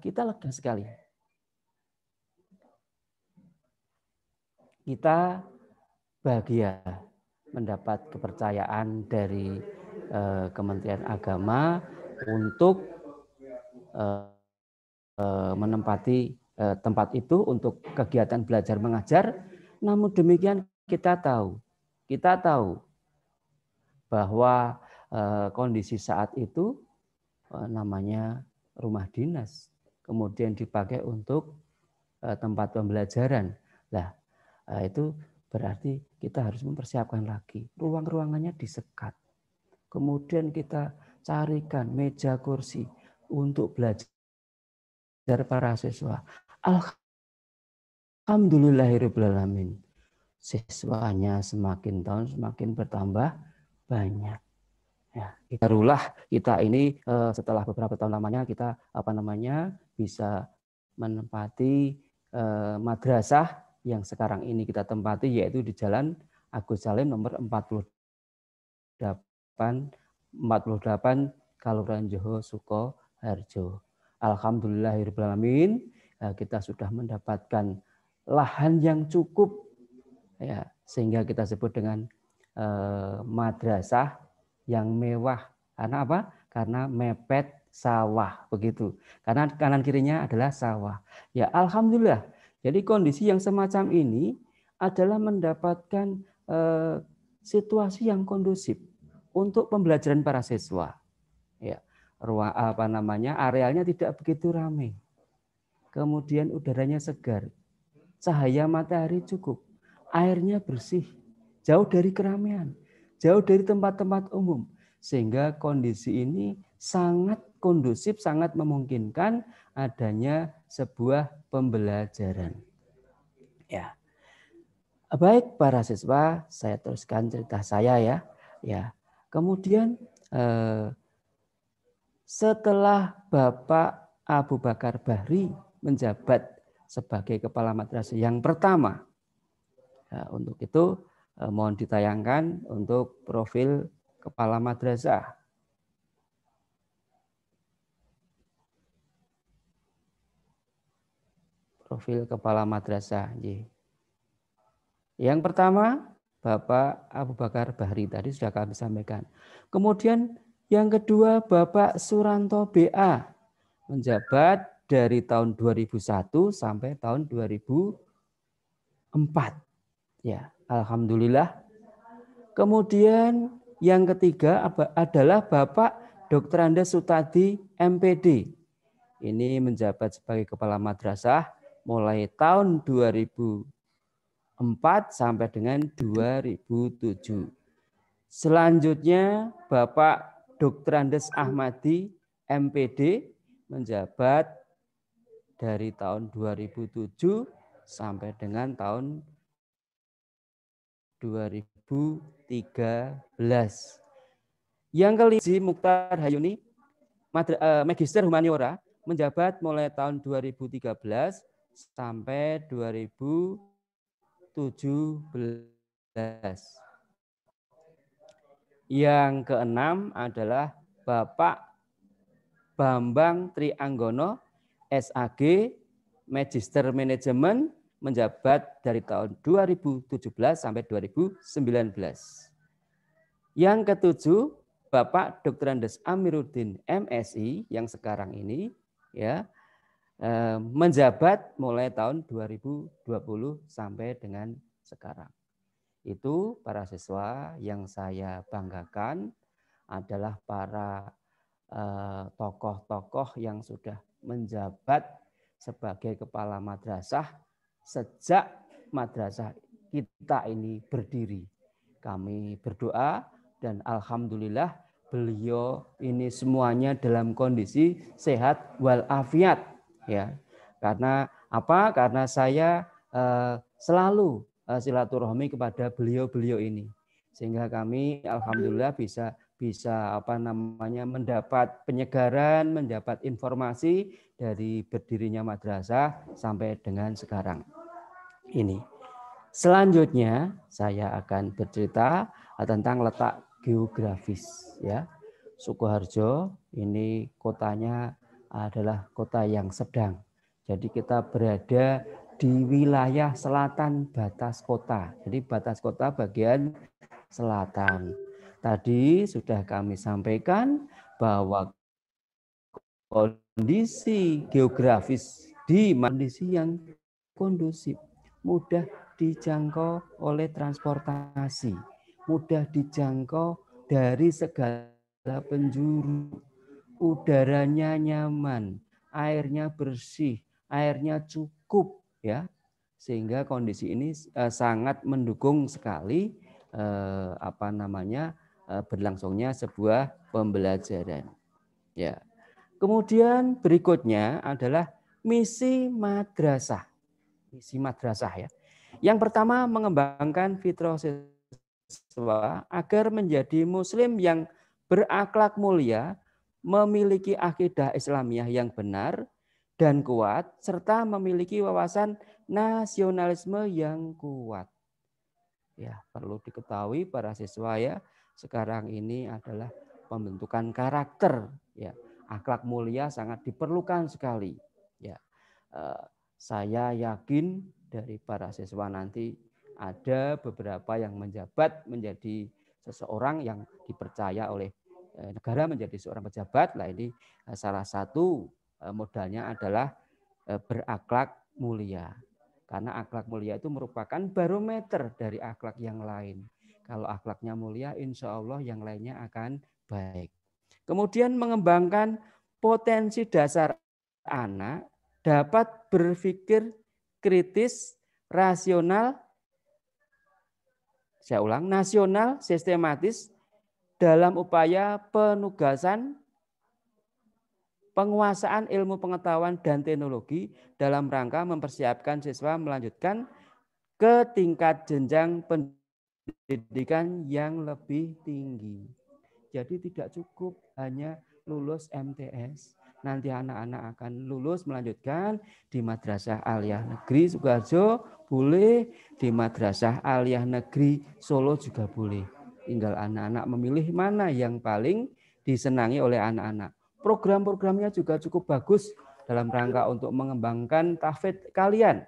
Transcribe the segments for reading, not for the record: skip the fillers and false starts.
kita lega sekali. Kita bahagia mendapat kepercayaan dari Kementerian Agama untuk menempati tempat itu untuk kegiatan belajar mengajar. Namun demikian kita tahu bahwa kondisi saat itu namanya rumah dinas, kemudian dipakai untuk tempat pembelajaran. Nah, itu berarti kita harus mempersiapkan lagi. Ruang-ruangannya disekat. Kemudian kita carikan meja kursi untuk belajar para siswa. Alhamdulillahirrahmanirrahim. Siswanya semakin tahun semakin bertambah banyak. Ya, barulah kita ini setelah beberapa tahun lamanya kita bisa menempati madrasah yang sekarang ini kita tempati, yaitu di Jalan Agus Salim nomor 48 Kelurahan Joho Sukoharjo. Alhamdulillahirrahmanirrahim, kita sudah mendapatkan lahan yang cukup, ya, sehingga kita sebut dengan madrasah yang mewah. Karena apa? Karena mepet sawah, begitu. Karena kanan kirinya adalah sawah. Ya, alhamdulillah. Jadi kondisi yang semacam ini adalah mendapatkan situasi yang kondusif untuk pembelajaran para siswa. Ya, arealnya tidak begitu ramai. Kemudian udaranya segar, cahaya matahari cukup, airnya bersih, jauh dari keramaian, jauh dari tempat-tempat umum, sehingga kondisi ini sangat kondusif, sangat memungkinkan adanya sebuah pembelajaran. Ya, baik para siswa, saya teruskan cerita saya ya. Ya, kemudian setelah Bapak Abu Bakar Bahri menjabat sebagai kepala madrasah yang pertama, untuk itu mohon ditayangkan untuk profil kepala madrasah. Profil kepala madrasah. Yang pertama, Bapak Abu Bakar Bahri, tadi sudah kami sampaikan. Kemudian yang kedua, Bapak Suranto BA, menjabat dari tahun 2001 sampai tahun 2004. Ya, alhamdulillah. Kemudian yang ketiga adalah Bapak Dr. Andes Sutadi MPD. Ini menjabat sebagai kepala madrasah mulai tahun 2004 sampai dengan 2007. Selanjutnya Bapak Dr. Andes Ahmadi MPD menjabat dari tahun 2007 sampai dengan tahun 2013. Yang kelima, Mukhtar Hayuni, Magister Humaniora, menjabat mulai tahun 2013 sampai 2017. Yang keenam adalah Bapak Bambang Trianggono, SAG, Magister Manajemen, menjabat dari tahun 2017 sampai 2019. Yang ketujuh, Bapak Dr. Andes Amiruddin MSI yang sekarang ini ya menjabat mulai tahun 2020 sampai dengan sekarang. Itu para siswa yang saya banggakan adalah para tokoh-tokoh yang sudah menjabat sebagai kepala madrasah sejak madrasah kita ini berdiri. Kami berdoa dan alhamdulillah beliau ini semuanya dalam kondisi sehat walafiat, ya. Karena apa? Karena saya selalu silaturahmi kepada beliau-beliau ini, sehingga kami alhamdulillah bisa mendapat penyegaran, mendapat informasi dari berdirinya madrasah sampai dengan sekarang ini. Selanjutnya saya akan bercerita tentang letak geografis, ya. Sukoharjo ini kotanya adalah kota yang sedang. Jadi kita berada di wilayah selatan batas kota. Jadi batas kota bagian selatan. Tadi sudah kami sampaikan bahwa kondisi geografis di kondisi yang kondusif, mudah dijangkau oleh transportasi, mudah dijangkau dari segala penjuru, udaranya nyaman, airnya bersih, airnya cukup, ya, sehingga kondisi ini sangat mendukung sekali berlangsungnya sebuah pembelajaran. Ya. Kemudian berikutnya adalah misi madrasah. Misi madrasah ya. Yang pertama mengembangkan fitrah siswa agar menjadi muslim yang berakhlak mulia, memiliki akidah Islamiyah yang benar dan kuat, serta memiliki wawasan nasionalisme yang kuat. Ya, perlu diketahui para siswa ya, sekarang ini adalah pembentukan karakter ya. Akhlak mulia sangat diperlukan sekali. Ya, saya yakin dari para siswa nanti ada beberapa yang menjabat menjadi seseorang yang dipercaya oleh negara menjadi seorang pejabat. Lah ini salah satu modalnya adalah berakhlak mulia. Karena akhlak mulia itu merupakan barometer dari akhlak yang lain. Kalau akhlaknya mulia, insya Allah yang lainnya akan baik. Kemudian mengembangkan potensi dasar anak dapat berpikir kritis, rasional, saya ulang, nasional, sistematis dalam upaya penugasan, penguasaan ilmu pengetahuan dan teknologi dalam rangka mempersiapkan siswa melanjutkan ke tingkat jenjang pendidikan yang lebih tinggi. Jadi tidak cukup hanya lulus MTS. Nanti anak-anak akan lulus melanjutkan di Madrasah Aliyah Negeri Sukoharjo boleh, di Madrasah Aliyah Negeri Solo juga boleh. Tinggal anak-anak memilih mana yang paling disenangi oleh anak-anak. Program-programnya juga cukup bagus dalam rangka untuk mengembangkan tahfidz kalian.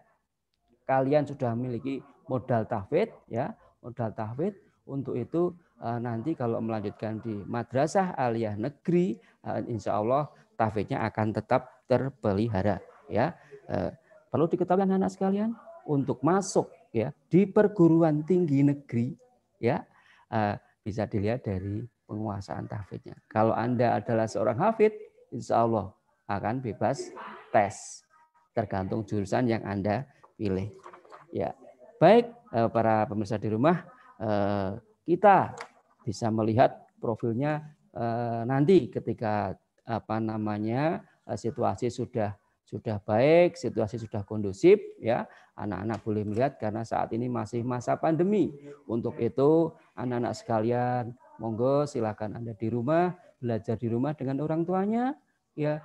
Kalian sudah memiliki modal tahfidz ya, modal tahfidz. Untuk itu nanti kalau melanjutkan di Madrasah Aliyah Negeri, insya Allah tahfidznya akan tetap terpelihara. Ya, perlu diketahui anak-anak sekalian, untuk masuk ya di perguruan tinggi negeri, ya bisa dilihat dari penguasaan tahfidznya. Kalau Anda adalah seorang hafidz, insya Allah akan bebas tes, tergantung jurusan yang Anda pilih. Ya, baik para pemirsa di rumah, kita bisa melihat profilnya nanti ketika situasi sudah baik, situasi sudah kondusif ya, anak-anak boleh melihat karena saat ini masih masa pandemi. Untuk itu anak-anak sekalian, monggo silakan Anda di rumah, belajar di rumah dengan orang tuanya ya.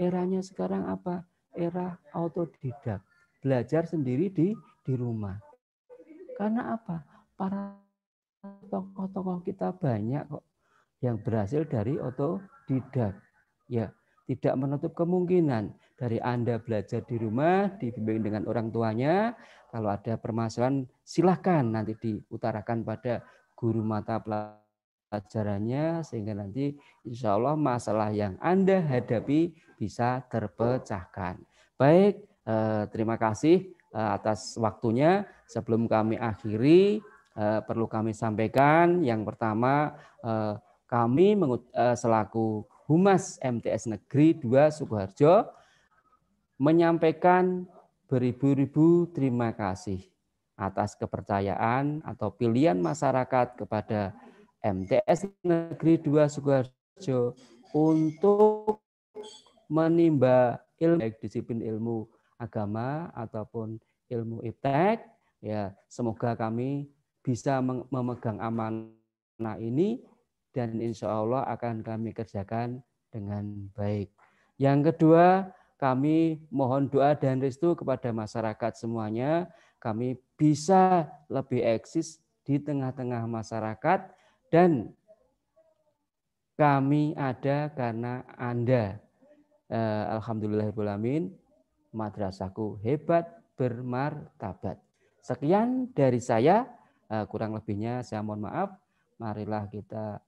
Eranya sekarang apa? Era autodidak. Belajar sendiri di rumah. Karena apa? Para tokoh-tokoh kita banyak kok yang berhasil dari otodidak. Ya, tidak menutup kemungkinan dari Anda belajar di rumah, dibimbing dengan orang tuanya. Kalau ada permasalahan, silahkan nanti diutarakan pada guru mata pelajarannya, sehingga nanti insya Allah masalah yang Anda hadapi bisa terpecahkan. Baik, terima kasih atas waktunya. Sebelum kami akhiri, perlu kami sampaikan yang pertama, kami selaku Humas MTS Negeri 2 Sukoharjo menyampaikan beribu-ribu terima kasih atas kepercayaan atau pilihan masyarakat kepada MTS Negeri 2 Sukoharjo untuk menimba ilmu, baik disiplin ilmu agama ataupun ilmu iptek. Ya, semoga kami bisa memegang amanah ini dan insya Allah akan kami kerjakan dengan baik. Yang kedua, kami mohon doa dan restu kepada masyarakat semuanya. Kami bisa lebih eksis di tengah-tengah masyarakat dan kami ada karena Anda. Alhamdulillahirabbil alamin, madrasahku hebat, bermartabat. Sekian dari saya, kurang lebihnya saya mohon maaf. Marilah kita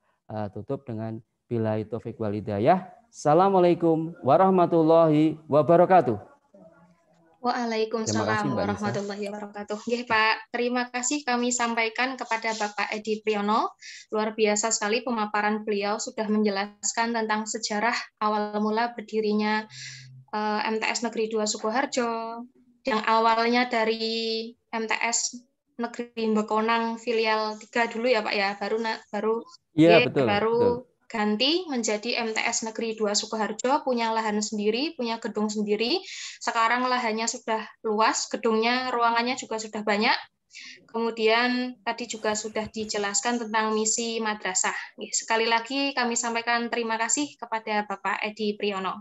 tutup dengan billahi taufik wal hidayah. Assalamualaikum warahmatullahi wabarakatuh. Terima kasih Waalaikumsalam Mbak Nisa. warahmatullahi wabarakatuh. Nggih, Pak, terima kasih kami sampaikan kepada Bapak Edi Priyono. Luar biasa sekali pemaparan beliau, sudah menjelaskan tentang sejarah awal mula berdirinya MTS Negeri 2 Sukoharjo, yang awalnya dari MTS Negeri Bekonang filial 3 dulu ya Pak ya, Iya, betul. ganti menjadi MTS Negeri 2 Sukoharjo, punya lahan sendiri, punya gedung sendiri. Sekarang lahannya sudah luas, gedungnya, ruangannya juga sudah banyak. Kemudian tadi juga sudah dijelaskan tentang misi madrasah. Sekali lagi kami sampaikan terima kasih kepada Bapak Edi Priyono.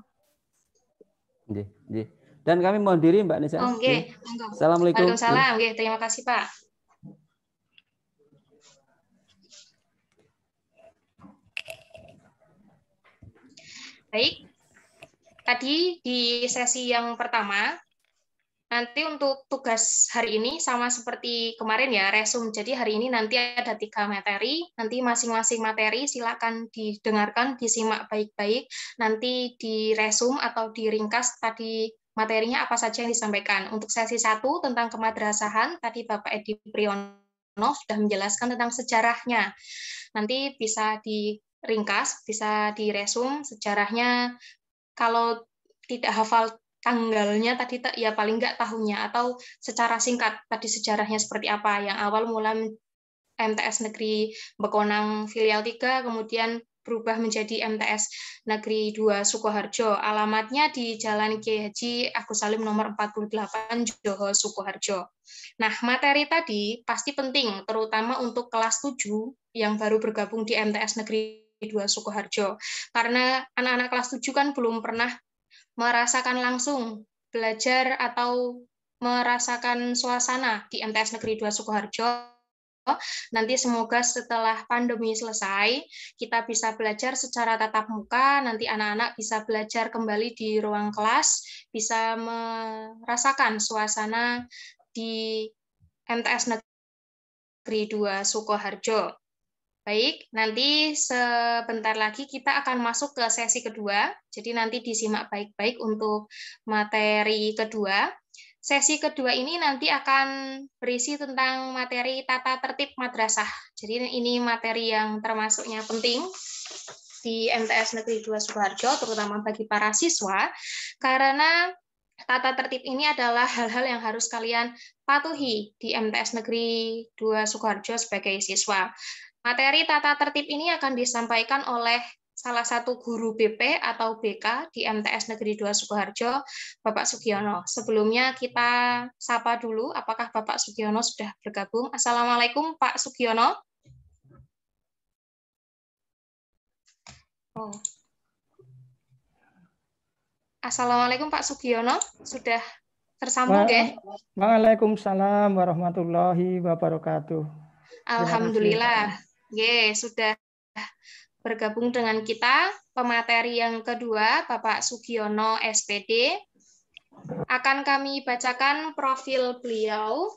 Dan kami mohon diri Mbak Nisa. Oke. Assalamualaikum. Waalaikumsalam. Terima kasih Pak. Baik, tadi di sesi yang pertama, nanti untuk tugas hari ini sama seperti kemarin ya, resum. Jadi hari ini nanti ada 3 materi, nanti masing-masing materi silakan didengarkan, disimak baik-baik, nanti diresum atau diringkas tadi materinya apa saja yang disampaikan. Untuk sesi 1 tentang kemadrasahan, tadi Bapak Edi Priyono sudah menjelaskan tentang sejarahnya. Nanti bisa diringkas, bisa diresum sejarahnya. Kalau tidak hafal tanggalnya tadi ya paling nggak tahunnya, atau secara singkat tadi sejarahnya seperti apa, yang awal mula MTS Negeri Bekonang filial 3 kemudian berubah menjadi MTS Negeri 2 Sukoharjo. Alamatnya di Jalan Kiai Haji Agus Salim nomor 48 Johor Sukoharjo. Nah, materi tadi pasti penting terutama untuk kelas 7 yang baru bergabung di MTS Negeri 2 Sukoharjo. Karena anak-anak kelas 7 kan belum pernah merasakan langsung belajar atau merasakan suasana di MTS Negeri 2 Sukoharjo. Nanti semoga setelah pandemi selesai, kita bisa belajar secara tatap muka, nanti anak-anak bisa belajar kembali di ruang kelas, bisa merasakan suasana di MTS Negeri 2 Sukoharjo. Baik, nanti sebentar lagi kita akan masuk ke sesi kedua, jadi nanti disimak baik-baik untuk materi kedua. Sesi kedua ini nanti akan berisi tentang materi tata tertib madrasah. Jadi ini materi yang termasuknya penting di MTS Negeri 2 Sukoharjo, terutama bagi para siswa, karena tata tertib ini adalah hal-hal yang harus kalian patuhi di MTS Negeri 2 Sukoharjo sebagai siswa. Materi tata tertib ini akan disampaikan oleh salah satu guru BP atau BK di MTS Negeri 2 Sukoharjo, Bapak Sugiono. Sebelumnya kita sapa dulu, apakah Bapak Sugiono sudah bergabung? Assalamualaikum Pak Sugiono. Assalamualaikum Pak Sugiono, sudah tersambung ya? Waalaikumsalam warahmatullahi wabarakatuh. Alhamdulillah, sudah bergabung dengan kita. Pemateri yang kedua, Bapak Sugiono SPD. Akan kami bacakan profil beliau.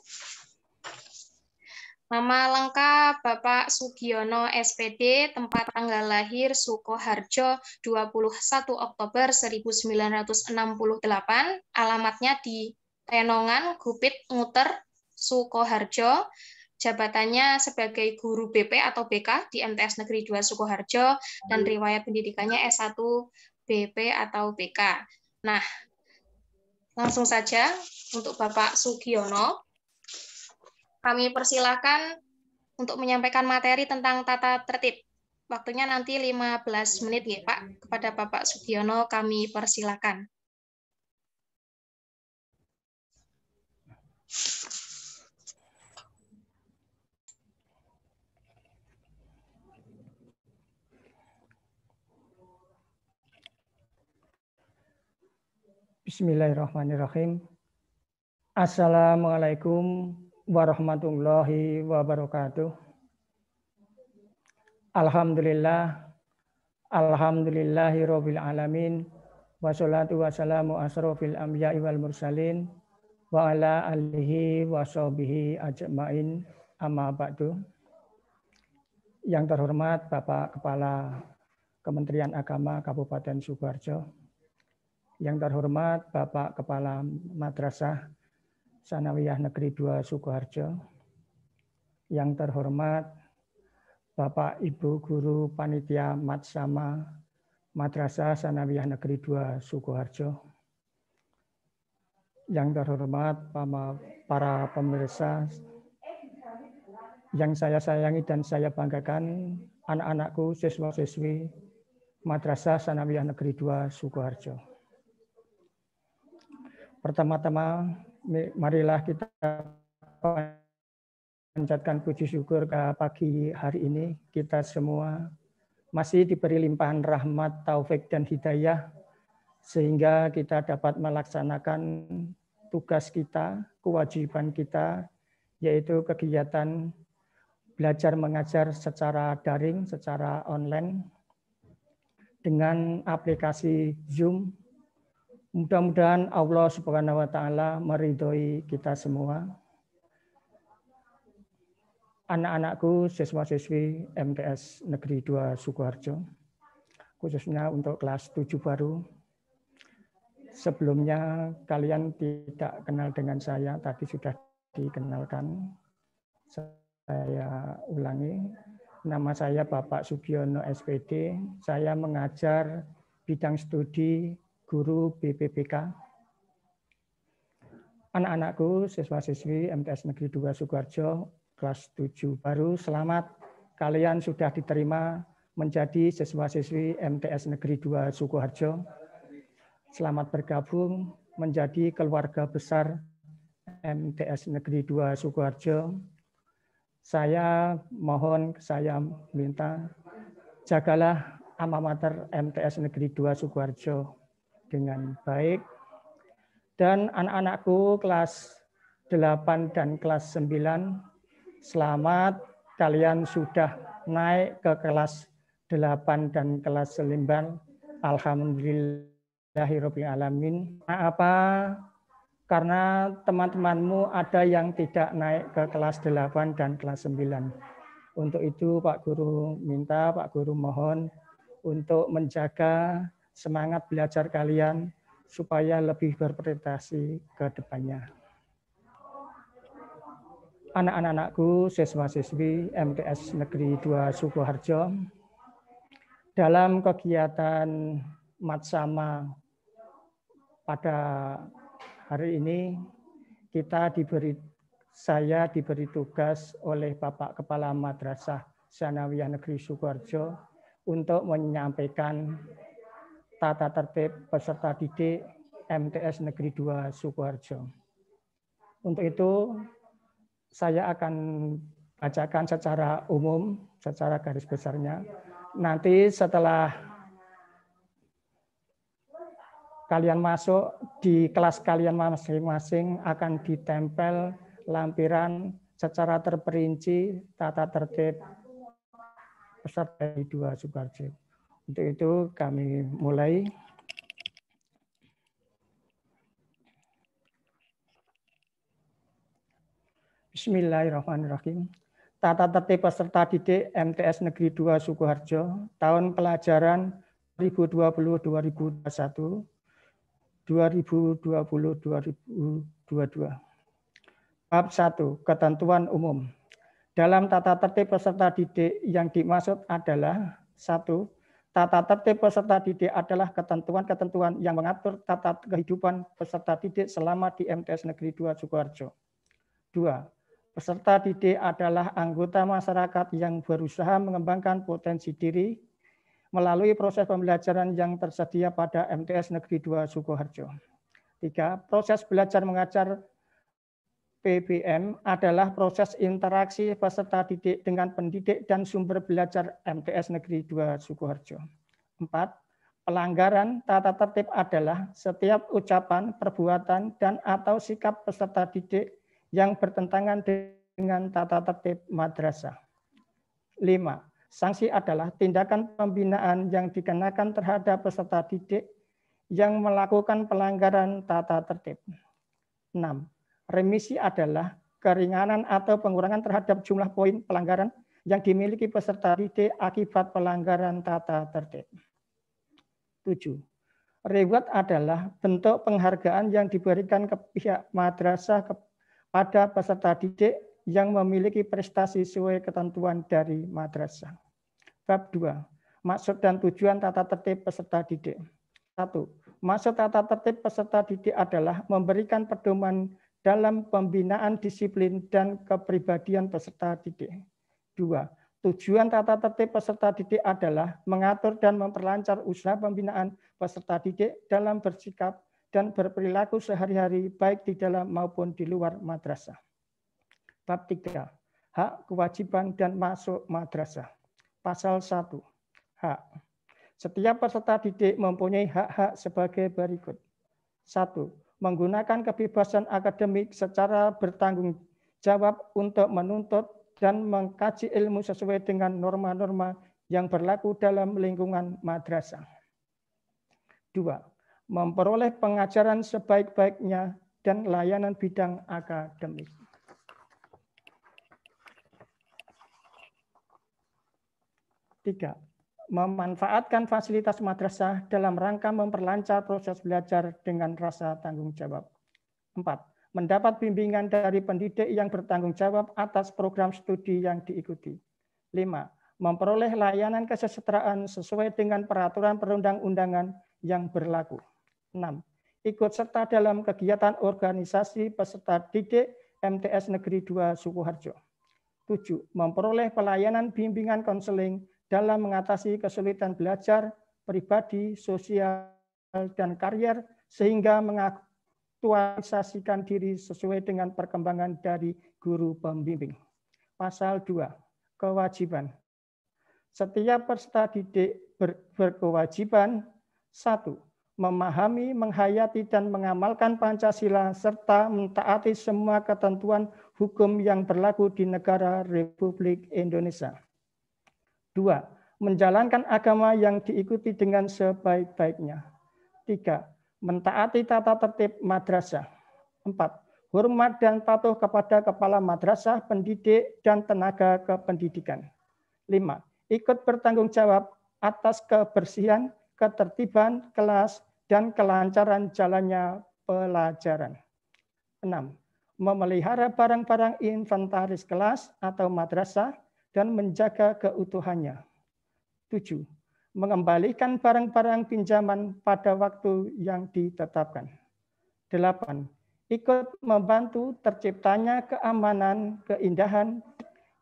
Nama lengkap Bapak Sugiono SPD, tempat tanggal lahir Sukoharjo 21 Oktober 1968, alamatnya di Tenongan, Gupit, Nguter, Sukoharjo, jabatannya sebagai guru BP atau BK di MTS Negeri 2 Sukoharjo, dan riwayat pendidikannya S1 BP atau BK. Nah, langsung saja untuk Bapak Sugiono, kami persilakan untuk menyampaikan materi tentang tata tertib. Waktunya nanti 15 menit ya Pak. Kepada Bapak Sugiono kami persilakan. Bismillahirrahmanirrahim. Assalamualaikum warahmatullahi wabarakatuh. Alhamdulillah, alhamdulillahirabbil alamin, Wassalatu wassalamu asrofil anbiya'i wal mursalin wa ala alihi wa sahbihi ajma'in amma ba'du. Yang terhormat Bapak Kepala Kementerian Agama Kabupaten Sukoharjo, yang terhormat Bapak Kepala Madrasah Sanawiyah Negeri 2 Sukoharjo, yang terhormat Bapak Ibu Guru Panitia Matsama Madrasah Sanawiyah Negeri 2 Sukoharjo, yang terhormat para pemirsa yang saya sayangi dan saya banggakan, anak-anakku, siswa-siswi Madrasah Sanawiyah Negeri 2 Sukoharjo. Pertama-tama, marilah kita panjatkan puji syukur ke pagi hari ini. Kita semua masih diberi limpahan rahmat, taufik, dan hidayah, sehingga kita dapat melaksanakan tugas kita, kewajiban kita, yaitu kegiatan belajar mengajar secara daring, secara online, dengan aplikasi Zoom. Mudah-mudahan Allah Subhanahu wa Ta'ala meridhoi kita semua. Anak-anakku, siswa-siswi MTS Negeri 2 Sukoharjo, khususnya untuk kelas 7 baru. Sebelumnya kalian tidak kenal dengan saya, tadi sudah dikenalkan. Saya ulangi, nama saya Bapak Sugiono SPD, saya mengajar bidang studi guru BPPK. Anak-anakku, siswa-siswi MTS Negeri 2 Sukoharjo, kelas 7 baru, selamat, kalian sudah diterima menjadi siswa-siswi MTS Negeri 2 Sukoharjo. Selamat bergabung menjadi keluarga besar MTS Negeri 2 Sukoharjo. Saya mohon, saya minta, jagalah alma mater MTS Negeri 2 Sukoharjo dengan baik. Dan anak-anakku kelas 8 dan kelas 9, selamat, kalian sudah naik ke kelas 8 dan kelas 9. Alhamdulillahirabbil alamin. Apa? Karena teman-temanmu ada yang tidak naik ke kelas 8 dan kelas 9. Untuk itu Pak Guru minta, Pak Guru mohon untuk menjaga semangat belajar kalian supaya lebih berprestasi ke depannya. Anak-anakku, siswa-siswi MTS Negeri 2 Sukoharjo, dalam kegiatan Matsama pada hari ini saya diberi tugas oleh Bapak Kepala Madrasah Sanawiyah Negeri Sukoharjo untuk menyampaikan tata tertib peserta didik MTS Negeri 2 Sukoharjo. Untuk itu saya akan bacakan secara umum, secara garis besarnya. Nanti setelah kalian masuk di kelas kalian masing-masing akan ditempel lampiran secara terperinci tata tertib peserta 2 Sukoharjo. Untuk itu kami mulai. Bismillahirrahmanirrahim. Tata tertib peserta didik MTS Negeri 2 Sukoharjo, tahun pelajaran 2020-2021, 2020-2022. Bab 1. Ketentuan umum. Dalam tata tertib peserta didik yang dimaksud adalah 1. Tata tertib peserta didik adalah ketentuan-ketentuan yang mengatur tata kehidupan peserta didik selama di MTS Negeri 2 Sukoharjo. 2. Peserta didik adalah anggota masyarakat yang berusaha mengembangkan potensi diri melalui proses pembelajaran yang tersedia pada MTS Negeri 2 Sukoharjo. 3. Proses belajar mengajar PBM adalah proses interaksi peserta didik dengan pendidik dan sumber belajar MTS Negeri 2 Sukoharjo. 4. Pelanggaran tata tertib adalah setiap ucapan, perbuatan, dan atau sikap peserta didik yang bertentangan dengan tata tertib madrasah. 5. Sanksi adalah tindakan pembinaan yang dikenakan terhadap peserta didik yang melakukan pelanggaran tata tertib. 6. Remisi adalah keringanan atau pengurangan terhadap jumlah poin pelanggaran yang dimiliki peserta didik akibat pelanggaran tata tertib. 7. Reward adalah bentuk penghargaan yang diberikan ke pihak madrasah kepada peserta didik yang memiliki prestasi sesuai ketentuan dari madrasah. Bab 2. Maksud dan tujuan tata tertib peserta didik. 1. Maksud tata tertib peserta didik adalah memberikan pedoman dalam pembinaan disiplin dan kepribadian peserta didik. 2. Tujuan tata tertib peserta didik adalah mengatur dan memperlancar usaha pembinaan peserta didik dalam bersikap dan berperilaku sehari-hari baik di dalam maupun di luar madrasah. Bab 3. Hak, kewajiban, dan masuk madrasah. Pasal 1. Hak. Setiap peserta didik mempunyai hak-hak sebagai berikut. 1. Menggunakan kebebasan akademik secara bertanggung jawab untuk menuntut dan mengkaji ilmu sesuai dengan norma-norma yang berlaku dalam lingkungan madrasah. 2. Memperoleh pengajaran sebaik-baiknya dan layanan bidang akademik. 3. Memanfaatkan fasilitas madrasah dalam rangka memperlancar proses belajar dengan rasa tanggung jawab. 4. Mendapat bimbingan dari pendidik yang bertanggung jawab atas program studi yang diikuti. 5. Memperoleh layanan kesejahteraan sesuai dengan peraturan perundang-undangan yang berlaku. 6. Ikut serta dalam kegiatan organisasi peserta didik MTS Negeri 2 Sukoharjo. 7. Memperoleh pelayanan bimbingan konseling dalam mengatasi kesulitan belajar, pribadi, sosial, dan karier, sehingga mengaktualisasikan diri sesuai dengan perkembangan dari guru pembimbing. Pasal 2. Kewajiban. Setiap peserta didik berkewajiban 1. Memahami, menghayati, dan mengamalkan Pancasila, serta mentaati semua ketentuan hukum yang berlaku di negara Republik Indonesia. 2. Menjalankan agama yang diikuti dengan sebaik-baiknya. 3. Mentaati tata tertib madrasah. 4. Hormat dan patuh kepada kepala madrasah, pendidik, dan tenaga kependidikan. 5. Ikut bertanggung jawab atas kebersihan, ketertiban kelas, dan kelancaran jalannya pelajaran. 6. Memelihara barang-barang inventaris kelas atau madrasah dan menjaga keutuhannya. 7. Mengembalikan barang-barang pinjaman pada waktu yang ditetapkan. 8. Ikut membantu terciptanya keamanan, keindahan,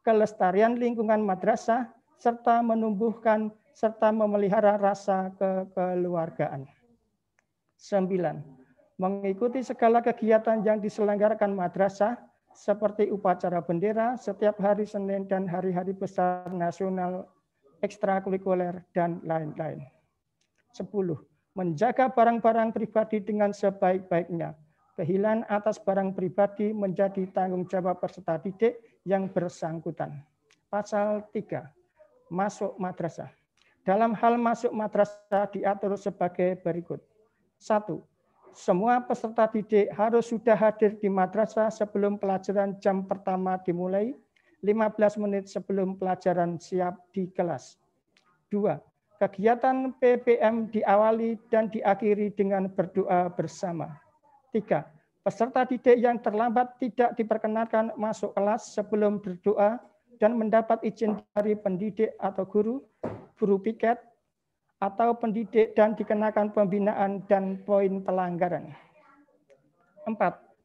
kelestarian lingkungan madrasah, serta menumbuhkan serta memelihara rasa kekeluargaan. 9. Mengikuti segala kegiatan yang diselenggarakan madrasah, seperti upacara bendera setiap hari Senin dan hari-hari besar nasional, ekstrakurikuler, dan lain-lain. 10. Menjaga barang-barang pribadi dengan sebaik-baiknya. Kehilangan atas barang pribadi menjadi tanggung jawab peserta didik yang bersangkutan. Pasal 3. Masuk madrasah. Dalam hal masuk madrasah diatur sebagai berikut. 1. Semua peserta didik harus sudah hadir di madrasah sebelum pelajaran jam pertama dimulai, 15 menit sebelum pelajaran siap di kelas. 2. Kegiatan PPM diawali dan diakhiri dengan berdoa bersama. 3. Peserta didik yang terlambat tidak diperkenankan masuk kelas sebelum berdoa dan mendapat izin dari pendidik atau guru piket, atau pendidik dan dikenakan pembinaan dan poin pelanggaran. 4.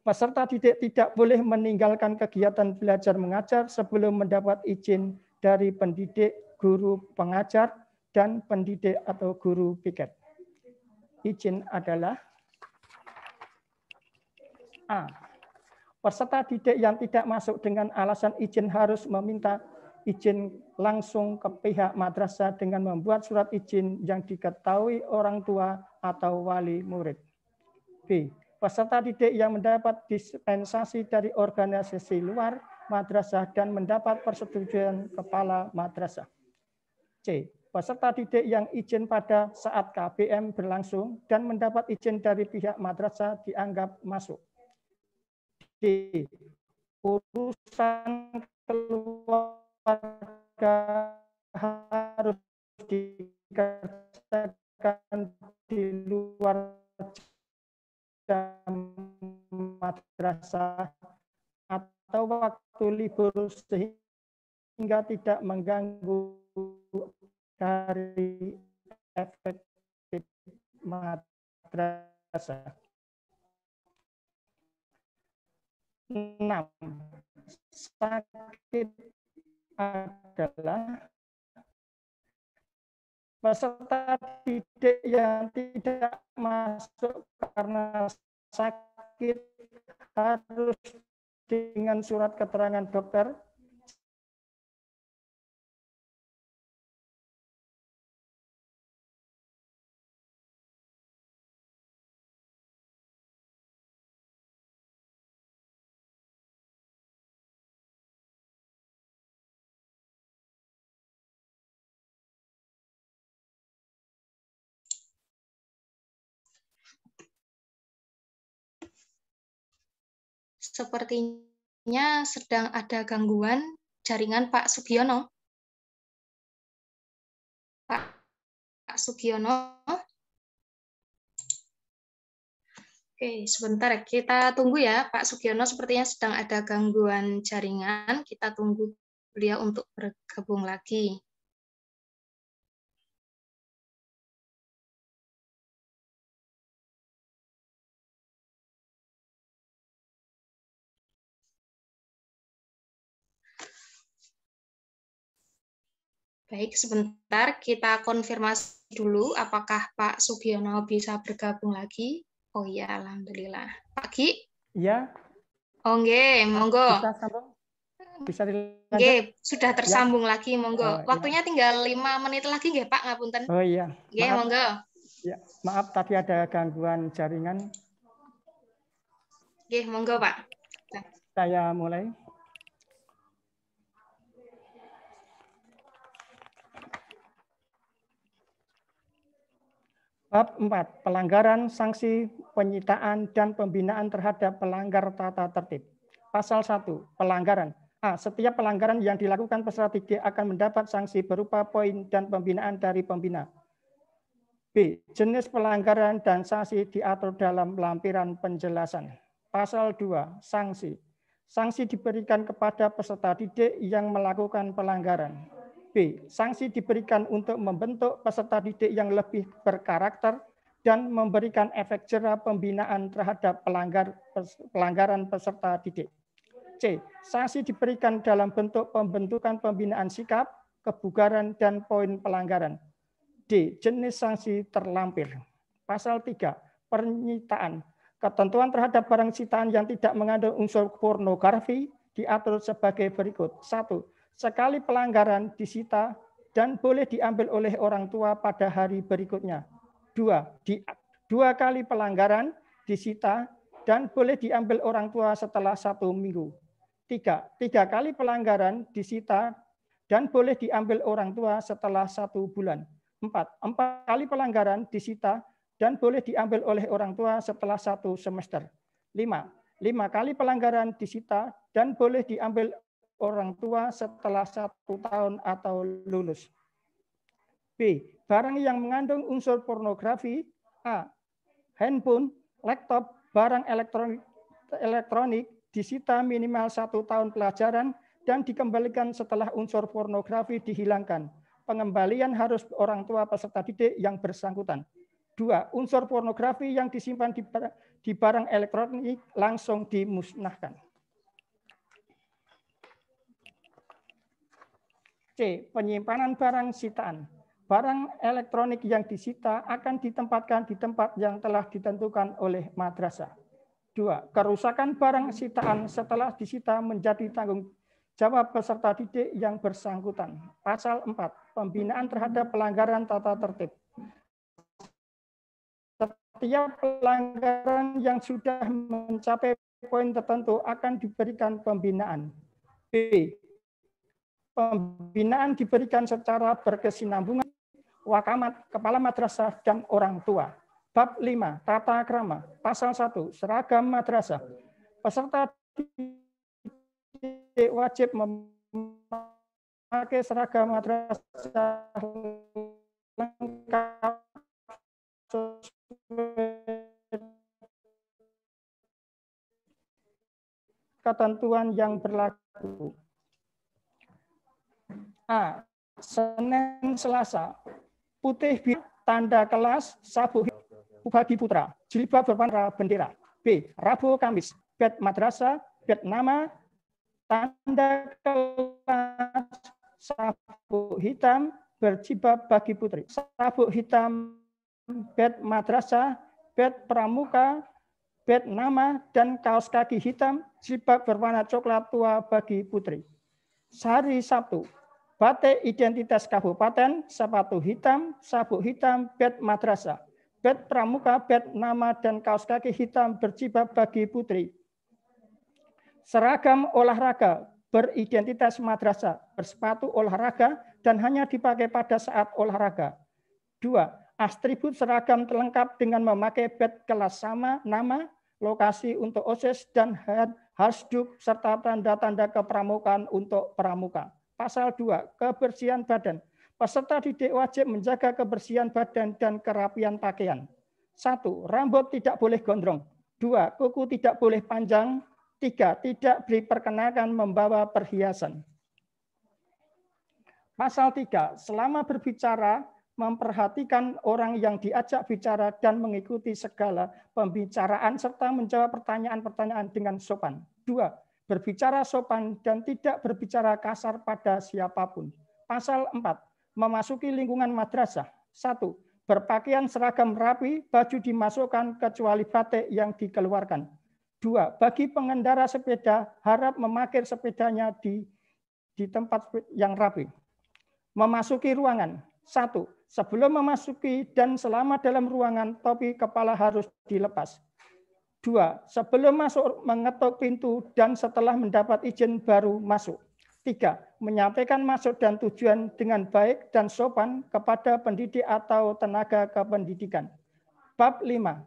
Peserta didik tidak boleh meninggalkan kegiatan belajar mengajar sebelum mendapat izin dari pendidik, guru pengajar, dan pendidik atau guru piket. Izin adalah A. Peserta didik yang tidak masuk dengan alasan izin harus meminta izin langsung ke pihak madrasah dengan membuat surat izin yang diketahui orang tua atau wali murid. B. Peserta didik yang mendapat dispensasi dari organisasi luar madrasah dan mendapat persetujuan kepala madrasah. C. peserta didik yang izin pada saat KBM berlangsung dan mendapat izin dari pihak madrasah dianggap masuk. D. Urusan keluarga harus dikerjakan di luar jam madrasah atau waktu libur sehingga tidak mengganggu dari efektif madrasah. 6. Sakit adalah peserta didik yang tidak masuk karena sakit harus dengan surat keterangan dokter. Sepertinya sedang ada gangguan jaringan Pak Sugiono. Pak Sugiono. Oke, sebentar kita tunggu ya, Pak Sugiono sepertinya sedang ada gangguan jaringan. Kita tunggu beliau untuk bergabung lagi. Baik, sebentar kita konfirmasi dulu apakah Pak Sugiono bisa bergabung lagi. Oh iya, alhamdulillah. Pak Ki? Ya. Oh nggih, monggo. Bisa sambung? Bisa dilanjut? Nggih, sudah tersambung lagi, monggo. Oh, Waktunya ya. tinggal 5 menit lagi nggih, Pak, ngapunten. Oh iya. Nggih, monggo. Ya, maaf tadi ada gangguan jaringan. Nggih, monggo, Pak. Saya mulai. Bab 4. Pelanggaran, sanksi, penyitaan, dan pembinaan terhadap pelanggar tata tertib. Pasal 1. Pelanggaran. A. Setiap pelanggaran yang dilakukan peserta didik akan mendapat sanksi berupa poin dan pembinaan dari pembina. B. Jenis pelanggaran dan sanksi diatur dalam lampiran penjelasan. Pasal 2. Sanksi. Sanksi diberikan kepada peserta didik yang melakukan pelanggaran. B. Sanksi diberikan untuk membentuk peserta didik yang lebih berkarakter dan memberikan efek jera pembinaan terhadap pelanggaran peserta didik. C. Sanksi diberikan dalam bentuk pembentukan pembinaan sikap, kebugaran, dan poin pelanggaran. D. Jenis sanksi terlampir. Pasal 3. Penyitaan. Ketentuan terhadap barang sitaan yang tidak mengandung unsur pornografi diatur sebagai berikut. 1. Sekali pelanggaran disita dan boleh diambil oleh orang tua pada hari berikutnya. 2. 2 kali pelanggaran disita dan boleh diambil orang tua setelah 1 minggu. 3. 3 kali pelanggaran disita dan boleh diambil orang tua setelah 1 bulan. 4. 4 kali pelanggaran disita dan boleh diambil oleh orang tua setelah 1 semester. 5. 5 kali pelanggaran disita dan boleh diambil orang tua setelah 1 tahun atau lulus. B. Barang yang mengandung unsur pornografi. A. Handphone, laptop, barang elektronik disita minimal 1 tahun pelajaran dan dikembalikan setelah unsur pornografi dihilangkan. Pengembalian harus orang tua peserta didik yang bersangkutan. 2. Unsur pornografi yang disimpan di barang elektronik langsung dimusnahkan. C. Penyimpanan barang sitaan. Barang elektronik yang disita akan ditempatkan di tempat yang telah ditentukan oleh madrasah. 2. Kerusakan barang sitaan setelah disita menjadi tanggung jawab peserta didik yang bersangkutan. Pasal 4. Pembinaan terhadap pelanggaran tata tertib. Setiap pelanggaran yang sudah mencapai poin tertentu akan diberikan pembinaan. B. Pembinaan diberikan secara berkesinambungan wakamat, kepala madrasah, dan orang tua. Bab 5, tata krama. Pasal 1, seragam madrasah. Peserta didik wajib memakai seragam madrasah lengkap ketentuan yang berlaku. A. Senin Selasa, putih biru, tanda kelas, sabuk bagi putra, jilbab berwarna bendera. B. Rabu Kamis, bed madrasah, bed nama, tanda kelas, sabuk hitam, berjilbab bagi putri. Sabuk hitam, bed madrasah, bed pramuka, bed nama, dan kaos kaki hitam, jilbab berwarna coklat tua bagi putri. Hari Sabtu, batik identitas kabupaten, sepatu hitam, sabuk hitam, bed madrasah, bed pramuka, bed nama, dan kaos kaki hitam berjilbab bagi putri. Seragam olahraga beridentitas madrasah, bersepatu olahraga, dan hanya dipakai pada saat olahraga. 2. Atribut seragam lengkap dengan memakai bed kelas sama, nama, lokasi untuk OSIS, dan hasduk, serta tanda-tanda kepramukaan untuk pramuka. Pasal 2, kebersihan badan. Peserta didik wajib menjaga kebersihan badan dan kerapian pakaian. 1. Rambut tidak boleh gondrong. 2. Kuku tidak boleh panjang. 3. Tidak diperkenankan membawa perhiasan. Pasal 3, selama berbicara, memperhatikan orang yang diajak bicara dan mengikuti segala pembicaraan serta menjawab pertanyaan-pertanyaan dengan sopan. 2. Berbicara sopan dan tidak berbicara kasar pada siapapun. Pasal 4. Memasuki lingkungan madrasah. 1. Berpakaian seragam rapi, baju dimasukkan kecuali batik yang dikeluarkan. 2. Bagi pengendara sepeda, harap memarkir sepedanya di tempat yang rapi. Memasuki ruangan. 1. Sebelum memasuki dan selama dalam ruangan, topi kepala harus dilepas. 2. Sebelum masuk mengetuk pintu dan setelah mendapat izin baru masuk. 3. Menyampaikan maksud dan tujuan dengan baik dan sopan kepada pendidik atau tenaga kependidikan. Bab 5.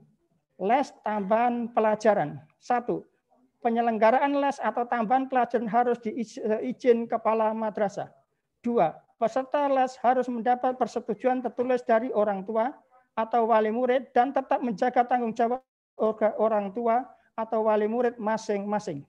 Les tambahan pelajaran. 1. Penyelenggaraan les atau tambahan pelajaran harus diizin kepala madrasah. 2. Peserta les harus mendapat persetujuan tertulis dari orang tua atau wali murid dan tetap menjaga tanggung jawab orang tua atau wali murid masing-masing.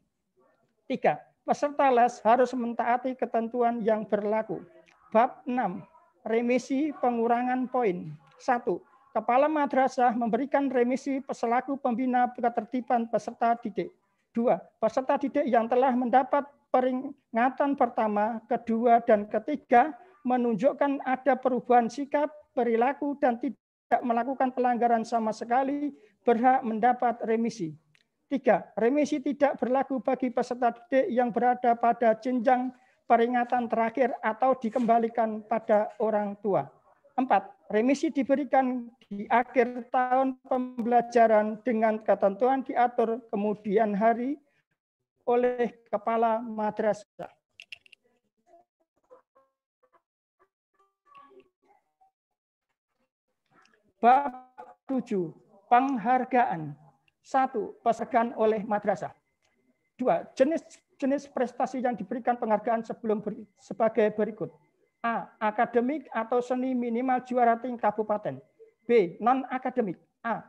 3. Peserta les harus mentaati ketentuan yang berlaku. Bab 6. Remisi pengurangan poin. 1. Kepala madrasah memberikan remisi selaku pembina ketertiban peserta didik. 2. Peserta didik yang telah mendapat peringatan pertama, kedua, dan ketiga menunjukkan ada perubahan sikap, perilaku, dan tidak melakukan pelanggaran sama sekali berhak mendapat remisi. 3. Remisi tidak berlaku bagi peserta didik yang berada pada jenjang peringatan terakhir atau dikembalikan pada orang tua. 4. Remisi diberikan di akhir tahun pembelajaran dengan ketentuan diatur kemudian hari oleh kepala madrasah. Bab 7. Penghargaan. 1. Penghargaan oleh madrasah. 2. Jenis prestasi yang diberikan penghargaan sebagai berikut. A. Akademik atau seni minimal juara tingkat kabupaten. B. Non-akademik. A.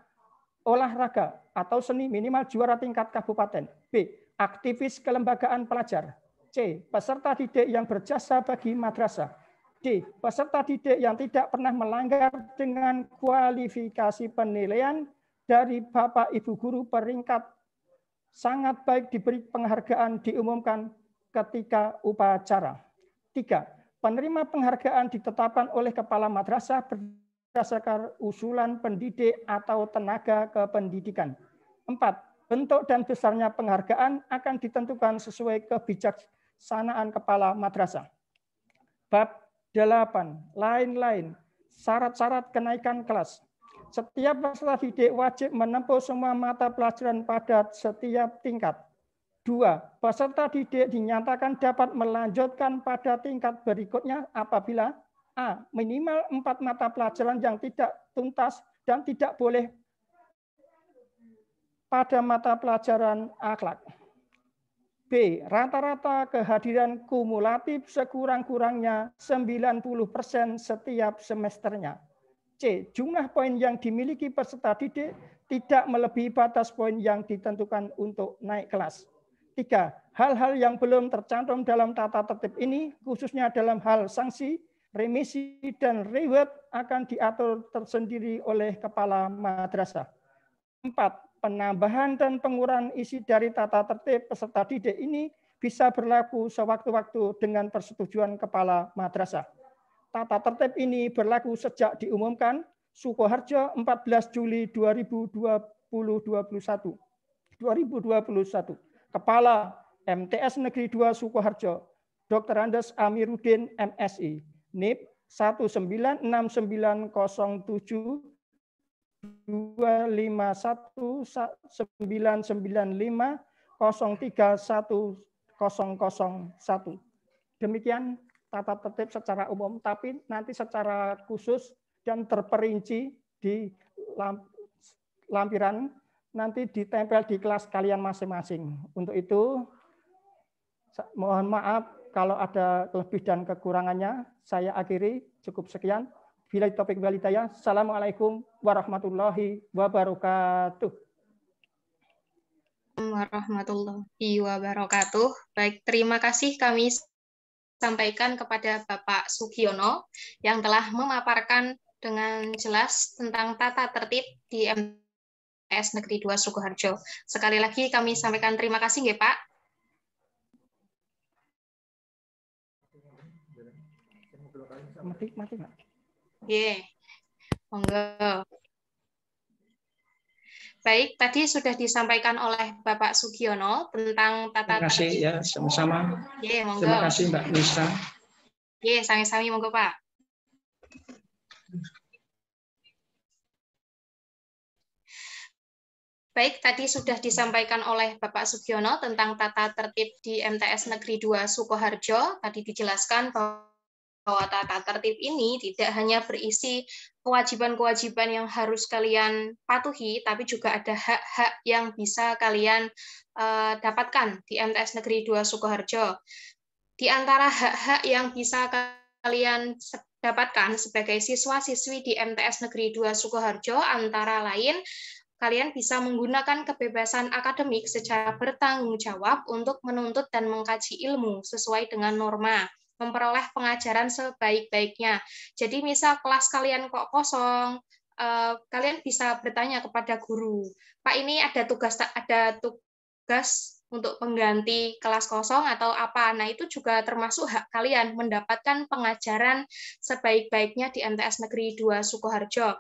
Olahraga atau seni minimal juara tingkat kabupaten. B. Aktivis kelembagaan pelajar. C. Peserta didik yang berjasa bagi madrasah. D. Peserta didik yang tidak pernah melanggar dengan kualifikasi penilaian dari Bapak Ibu Guru peringkat sangat baik diberi penghargaan diumumkan ketika upacara. 3. Penerima penghargaan ditetapkan oleh kepala madrasah berdasarkan usulan pendidik atau tenaga kependidikan. 4. Bentuk dan besarnya penghargaan akan ditentukan sesuai kebijaksanaan kepala madrasah. Bab 8. Lain-lain. Syarat-syarat kenaikan kelas. Setiap peserta didik wajib menempuh semua mata pelajaran pada setiap tingkat. 2. Peserta didik dinyatakan dapat melanjutkan pada tingkat berikutnya apabila A. Minimal 4 mata pelajaran yang tidak tuntas dan tidak boleh pada mata pelajaran akhlak. B. Rata-rata kehadiran kumulatif sekurang-kurangnya 90% setiap semesternya. C. Jumlah poin yang dimiliki peserta didik tidak melebihi batas poin yang ditentukan untuk naik kelas. 3. Hal-hal yang belum tercantum dalam tata tertib ini, khususnya dalam hal sanksi, remisi, dan reward akan diatur tersendiri oleh kepala madrasah. 4. Penambahan dan pengurangan isi dari tata tertib peserta didik ini bisa berlaku sewaktu-waktu dengan persetujuan kepala madrasah. Tata tertib ini berlaku sejak diumumkan Sukoharjo 14 Juli 2021. Kepala MTS Negeri 2 Sukoharjo, Dr. Andes Amiruddin MSI, NIP 196907995 03101. Demikian tata tertib secara umum, tapi nanti secara khusus dan terperinci di lampiran nanti ditempel di kelas kalian masing-masing. Untuk itu, mohon maaf kalau ada lebih dan kekurangannya. Saya akhiri, cukup sekian. Billahi taufiq wal hidayah. Assalamualaikum warahmatullahi wabarakatuh. Warahmatullahi wabarakatuh. Baik, terima kasih kami sampaikan kepada Bapak Sugiono yang telah memaparkan dengan jelas tentang tata tertib di MTS Negeri 2 Sukoharjo. Sekali lagi kami sampaikan terima kasih ya Pak. Monggo. Baik, tadi sudah disampaikan oleh Bapak Sugiono tentang tata tertib. Terima kasih ya, sama-sama. Monggo. Terima kasih Mbak Nisa. Sami-sami monggo Pak. Baik, tadi sudah disampaikan oleh Bapak Sugiono tentang tata tertib di MTS Negeri 2 Sukoharjo. Tadi dijelaskan bahwa tata tertib ini tidak hanya berisi kewajiban-kewajiban yang harus kalian patuhi, tapi juga ada hak-hak yang bisa kalian dapatkan di MTS Negeri 2 Sukoharjo. Di antara hak-hak yang bisa kalian dapatkan sebagai siswa-siswi di MTS Negeri 2 Sukoharjo antara lain kalian bisa menggunakan kebebasan akademik secara bertanggung jawab untuk menuntut dan mengkaji ilmu sesuai dengan norma, memperoleh pengajaran sebaik-baiknya. Jadi misal kelas kalian kok kosong, kalian bisa bertanya kepada guru, Pak ini ada tugas untuk mengganti kelas kosong atau apa. Nah itu juga termasuk hak kalian mendapatkan pengajaran sebaik-baiknya di MTS Negeri 2 Sukoharjo.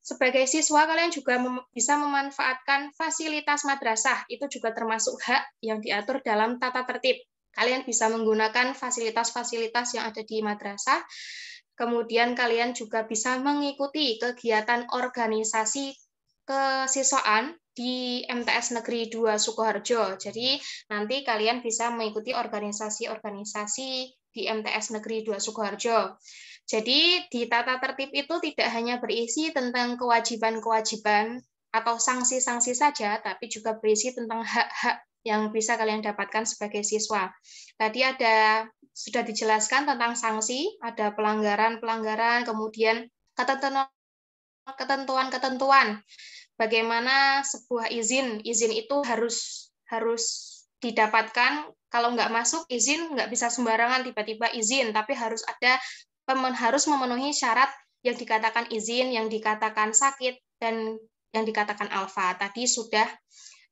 Sebagai siswa, kalian juga bisa memanfaatkan fasilitas madrasah. Itu juga termasuk hak yang diatur dalam tata tertib. Kalian bisa menggunakan fasilitas-fasilitas yang ada di madrasah. Kemudian kalian juga bisa mengikuti kegiatan organisasi kesiswaan di MTS Negeri 2 Sukoharjo. Jadi nanti kalian bisa mengikuti organisasi-organisasi di MTS Negeri 2 Sukoharjo. Jadi di tata tertib itu tidak hanya berisi tentang kewajiban-kewajiban atau sanksi-sanksi saja, tapi juga berisi tentang hak-hak yang bisa kalian dapatkan sebagai siswa. Tadi sudah dijelaskan tentang sanksi, ada pelanggaran-pelanggaran, kemudian ketentuan-ketentuan. Bagaimana sebuah izin itu harus didapatkan. Kalau nggak masuk izin, nggak bisa sembarangan tiba-tiba izin, tapi harus memenuhi syarat yang dikatakan izin, yang dikatakan sakit, dan yang dikatakan alfa. Tadi sudah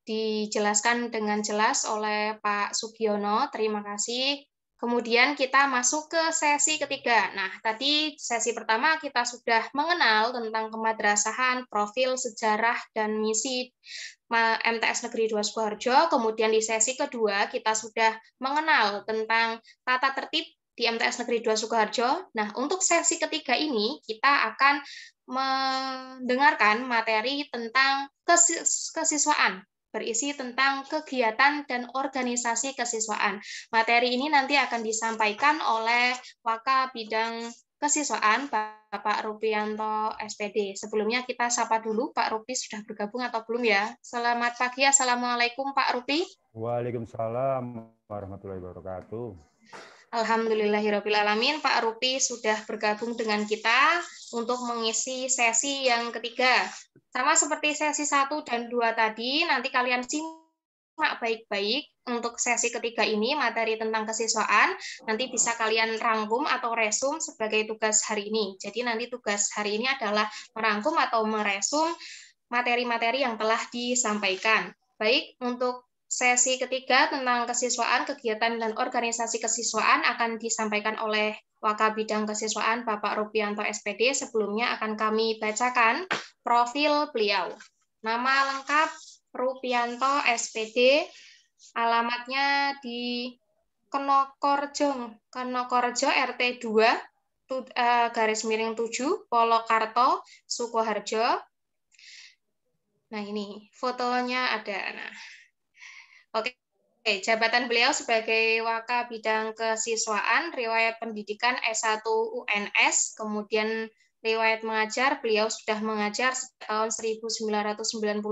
dijelaskan dengan jelas oleh Pak Sugiono. Terima kasih. Kemudian kita masuk ke sesi ketiga. Nah, tadi sesi pertama kita sudah mengenal tentang kemadrasahan, profil, sejarah, dan misi MTS Negeri 2 Sukoharjo. Kemudian di sesi kedua kita sudah mengenal tentang tata tertib di MTS Negeri 2 Sukoharjo. Nah, untuk sesi ketiga ini kita akan mendengarkan materi tentang kesiswaan, berisi tentang kegiatan dan organisasi kesiswaan. Materi ini nanti akan disampaikan oleh Waka Bidang Kesiswaan Bapak Rupianto SPD. Sebelumnya kita sapa dulu, Pak Rupi sudah bergabung atau belum ya? Selamat pagi, Assalamualaikum Pak Rupi. Waalaikumsalam warahmatullahi wabarakatuh. Alhamdulillahirrahmanirrahim, Pak Rupi sudah bergabung dengan kita untuk mengisi sesi yang ketiga. Sama seperti sesi 1 dan 2 tadi, nanti kalian simak baik-baik. Untuk sesi ketiga ini, materi tentang kesiswaan, nanti bisa kalian rangkum atau resum sebagai tugas hari ini. Jadi nanti tugas hari ini adalah merangkum atau meresum materi-materi yang telah disampaikan. Baik, untuk sesi ketiga tentang kesiswaan, kegiatan dan organisasi kesiswaan akan disampaikan oleh Wakabidang Kesiswaan Bapak Rupianto SPD. Sebelumnya akan kami bacakan profil beliau. Nama lengkap Rupianto SPD, alamatnya di Kenokorjo RT 2 _7 Polokarto, Sukoharjo. Nah, ini fotonya ada. Nah, oke, jabatan beliau sebagai Wakabidang Kesiswaan, riwayat pendidikan S1 UNS, kemudian riwayat mengajar, beliau sudah mengajar sejak tahun 1996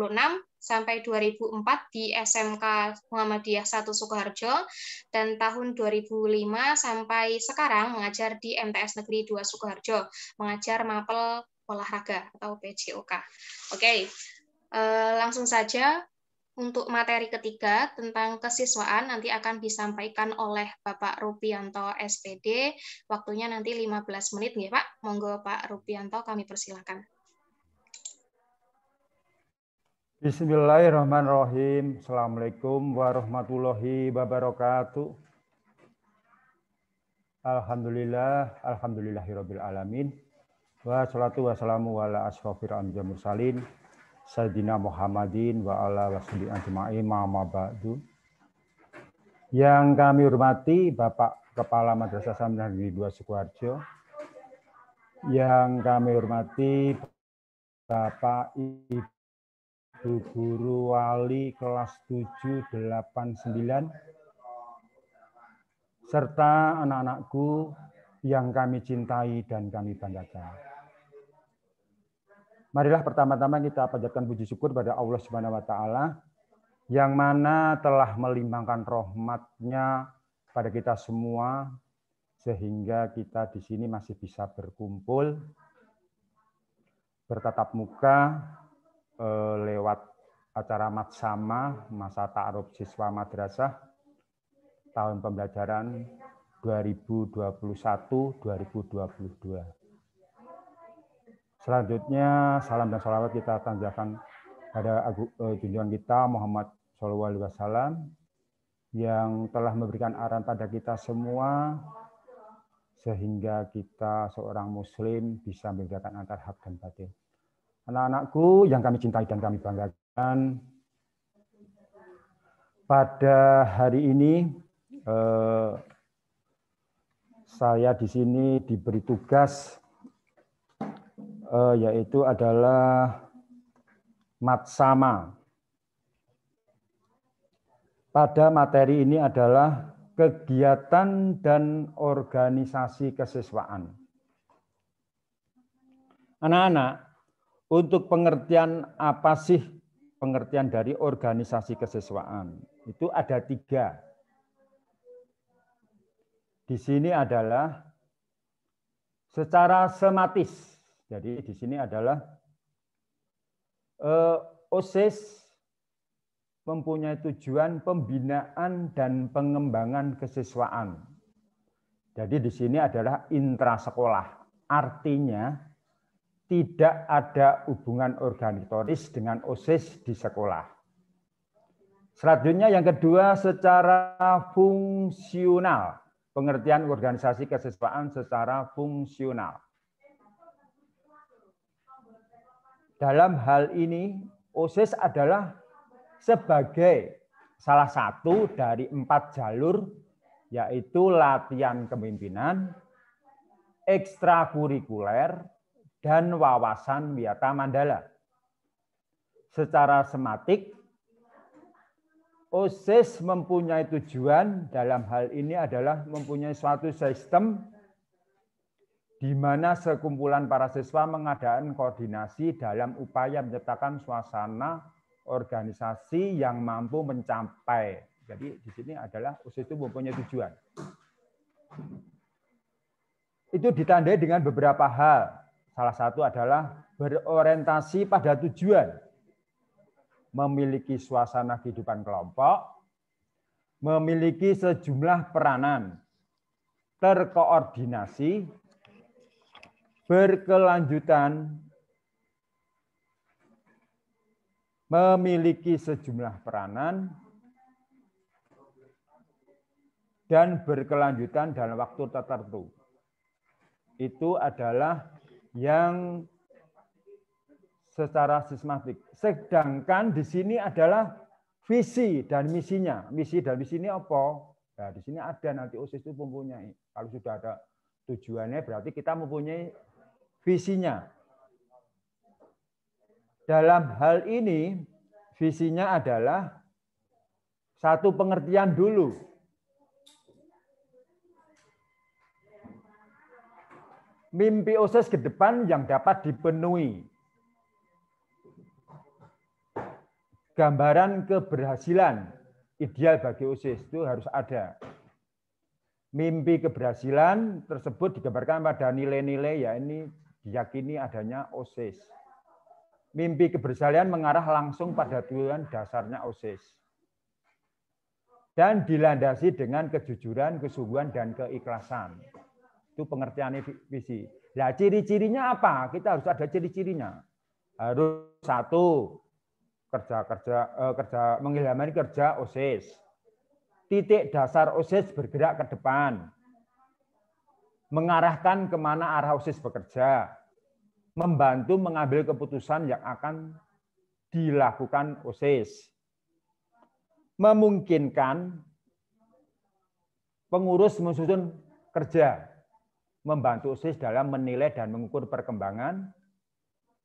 sampai 2004 di SMK Muhammadiyah 1 Sukoharjo, dan tahun 2005 sampai sekarang mengajar di MTS Negeri 2 Sukoharjo, mengajar mapel olahraga atau PJOK. Oke, langsung saja. Untuk materi ketiga tentang kesiswaan nanti akan disampaikan oleh Bapak Rupianto SPD. Waktunya nanti 15 menit ya Pak. Monggo Pak Rupianto, kami persilakan. Bismillahirrahmanirrahim. Assalamualaikum warahmatullahi wabarakatuh. Alhamdulillah, alhamdulillahirabbil alamin. Wassalatu wassalamu ala asyrofil anbiya'i mursalin Sayyidina Muhammadin wa ala washabihi ajma'in ma ba'du. Yang kami hormati Bapak Kepala Madrasah Samiah Negeri 2 Sukoharjo. Yang kami hormati Bapak Ibu Guru Wali kelas 7, 8, 9 serta anak-anakku yang kami cintai dan kami banggakan. Marilah pertama-tama kita panjatkan puji syukur pada Allah Subhanahu wa taala yang mana telah melimpahkan rahmat-Nya pada kita semua sehingga kita di sini masih bisa berkumpul bertatap muka lewat acara Matsama, masa ta'aruf siswa madrasah tahun pembelajaran 2021-2022. Selanjutnya, salam dan salawat kita tanjakan pada junjungan kita Muhammad SAW yang telah memberikan arahan pada kita semua sehingga kita seorang muslim bisa membedakan antara hak dan batil. Anak-anakku yang kami cintai dan kami banggakan, pada hari ini saya di sini diberi tugas yaitu adalah Matsama. Pada materi ini adalah kegiatan dan organisasi kesiswaan. Anak-anak, untuk pengertian apa sih pengertian dari organisasi kesiswaan? Itu ada 3. Di sini adalah secara sematis. Jadi di sini adalah OSIS mempunyai tujuan pembinaan dan pengembangan kesiswaan. Jadi di sini adalah intrasekolah. Artinya tidak ada hubungan organisatoris dengan OSIS di sekolah. Selanjutnya yang kedua secara fungsional. Pengertian organisasi kesiswaan secara fungsional. Dalam hal ini, OSIS adalah sebagai salah satu dari 4 jalur, yaitu latihan kepemimpinan, ekstrakurikuler, dan wawasan wiyata mandala. Secara sematik, OSIS mempunyai tujuan dalam hal ini adalah mempunyai suatu sistem di mana sekumpulan para siswa mengadakan koordinasi dalam upaya menciptakan suasana organisasi yang mampu mencapai. Jadi di sini adalah OSIS itu mempunyai tujuan. Itu ditandai dengan beberapa hal. Salah satu adalah berorientasi pada tujuan, memiliki suasana kehidupan kelompok, memiliki sejumlah peranan, terkoordinasi, berkelanjutan, memiliki sejumlah peranan, dan berkelanjutan dalam waktu tertentu. Itu adalah yang secara sistematik. Sedangkan di sini adalah visi dan misinya. Misi dan misi ini apa? Nah, di sini ada nanti OSIS itu mempunyai. Kalau sudah ada tujuannya berarti kita mempunyai visinya. Dalam hal ini visinya adalah satu pengertian dulu. Mimpi OSIS ke depan yang dapat dipenuhi. Gambaran keberhasilan ideal bagi OSIS itu harus ada. Mimpi keberhasilan tersebut digambarkan pada nilai-nilai, ya ini diyakini adanya OSIS. Mimpi keberhasilan mengarah langsung pada tujuan dasarnya OSIS. Dan dilandasi dengan kejujuran, kesungguhan, dan keikhlasan. Itu pengertian visi. Nah, ciri-cirinya apa? Kita harus ada ciri-cirinya. Harus satu, kerja mengilhami kerja OSIS. Titik dasar OSIS bergerak ke depan. Mengarahkan kemana arah OSIS bekerja. Membantu mengambil keputusan yang akan dilakukan OSIS. Memungkinkan pengurus menyusun kerja. Membantu OSIS dalam menilai dan mengukur perkembangan,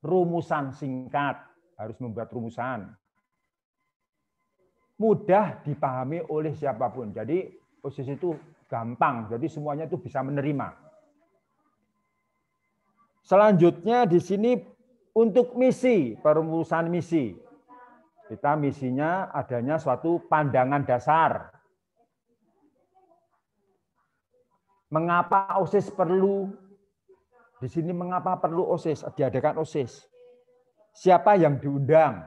rumusan singkat, harus membuat rumusan, mudah dipahami oleh siapapun. Jadi OSIS itu gampang, jadi semuanya itu bisa menerima. Selanjutnya di sini untuk misi, perumusan misi. Kita misinya adanya suatu pandangan dasar. Mengapa OSIS perlu? Di sini mengapa perlu OSIS? Diadakan OSIS. Siapa yang diundang?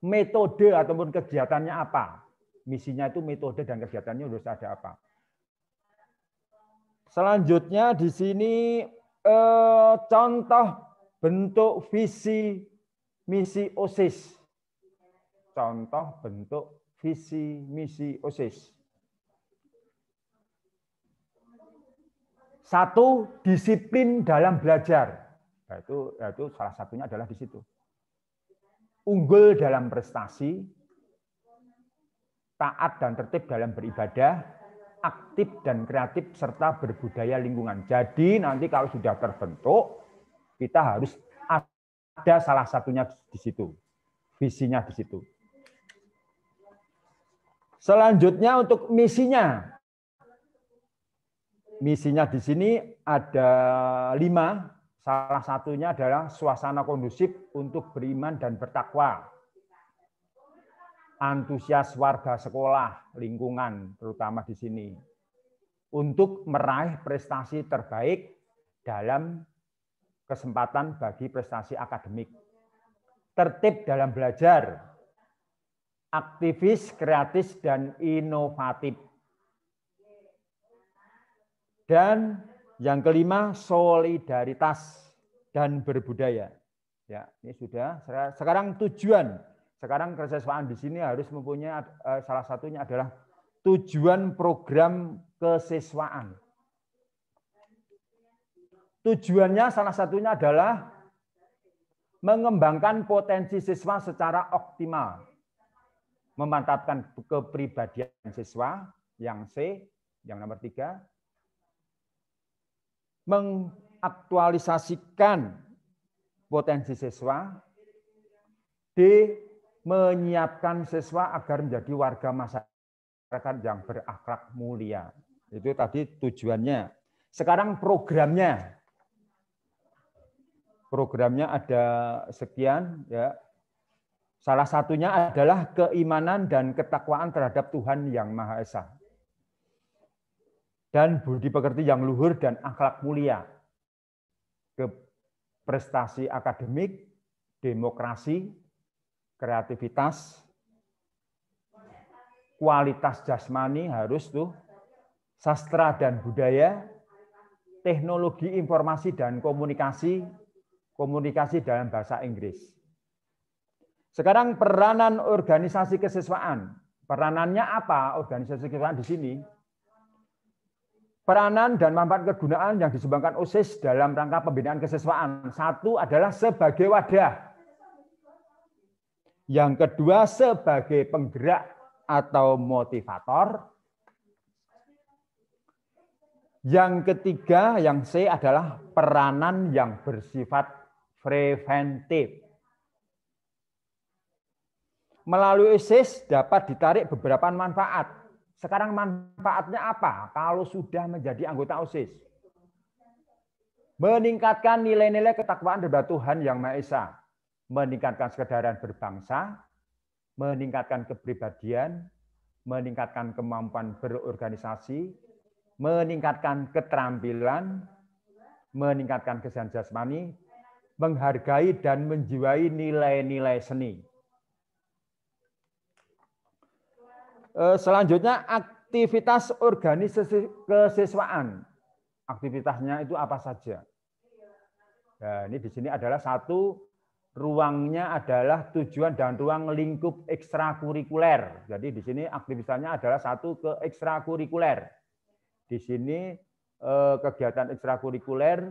Metode ataupun kegiatannya apa? Misinya itu metode dan kegiatannya harus ada apa? Selanjutnya di sini contoh bentuk visi misi OSIS. Contoh bentuk visi misi OSIS. Satu, disiplin dalam belajar. Yaitu salah satunya adalah di situ. Unggul dalam prestasi, taat dan tertib dalam beribadah, aktif dan kreatif, serta berbudaya lingkungan. Jadi nanti kalau sudah terbentuk, kita harus ada salah satunya di situ. Visinya di situ. Selanjutnya untuk misinya. Misinya di sini ada 5. Salah satunya adalah suasana kondusif untuk beriman dan bertakwa. Antusias warga sekolah, lingkungan terutama di sini. Untuk meraih prestasi terbaik dalam kesempatan bagi prestasi akademik. Tertib dalam belajar. Aktivis, kreatif, dan inovatif. Dan yang kelima, solidaritas dan berbudaya. Ya, ini sudah. Sekarang tujuan. Sekarang kesiswaan di sini harus mempunyai salah satunya adalah tujuan program kesiswaan. Tujuannya salah satunya adalah mengembangkan potensi siswa secara optimal. Memantapkan kepribadian siswa, yang C, yang nomor 3. Mengaktualisasikan potensi siswa. D. Menyiapkan siswa agar menjadi warga masyarakat yang berakhlak mulia. Itu tadi tujuannya. Sekarang programnya. Programnya ada sekian ya. Salah satunya adalah keimanan dan ketakwaan terhadap Tuhan Yang Maha Esa. Dan budi pekerti yang luhur dan akhlak mulia. Ke prestasi akademik, demokrasi, kreativitas, kualitas jasmani harus tuh, sastra dan budaya, teknologi informasi dan komunikasi, komunikasi dalam bahasa Inggris. Sekarang peranan organisasi kesiswaan. Peranannya apa organisasi kesiswaan di sini? Peranan dan manfaat kegunaan yang disumbangkan OSIS dalam rangka pembinaan kesiswaan. Satu adalah sebagai wadah. Yang kedua sebagai penggerak atau motivator. Yang ketiga, yang C adalah peranan yang bersifat preventif. Melalui OSIS dapat ditarik beberapa manfaat. Sekarang manfaatnya apa kalau sudah menjadi anggota OSIS? Meningkatkan nilai-nilai ketakwaan terhadap Tuhan Yang Maha Esa. Meningkatkan kesadaran berbangsa, meningkatkan kepribadian, meningkatkan kemampuan berorganisasi, meningkatkan keterampilan, meningkatkan kesehatan jasmani, menghargai dan menjiwai nilai-nilai seni. Selanjutnya aktivitas organisasi kesiswaan. Aktivitasnya itu apa saja? Nah, ini di sini adalah satu, ruangnya adalah tujuan dan ruang lingkup ekstrakurikuler. Jadi di sini aktivitasnya adalah satu ke ekstrakurikuler. Di sini kegiatan ekstrakurikuler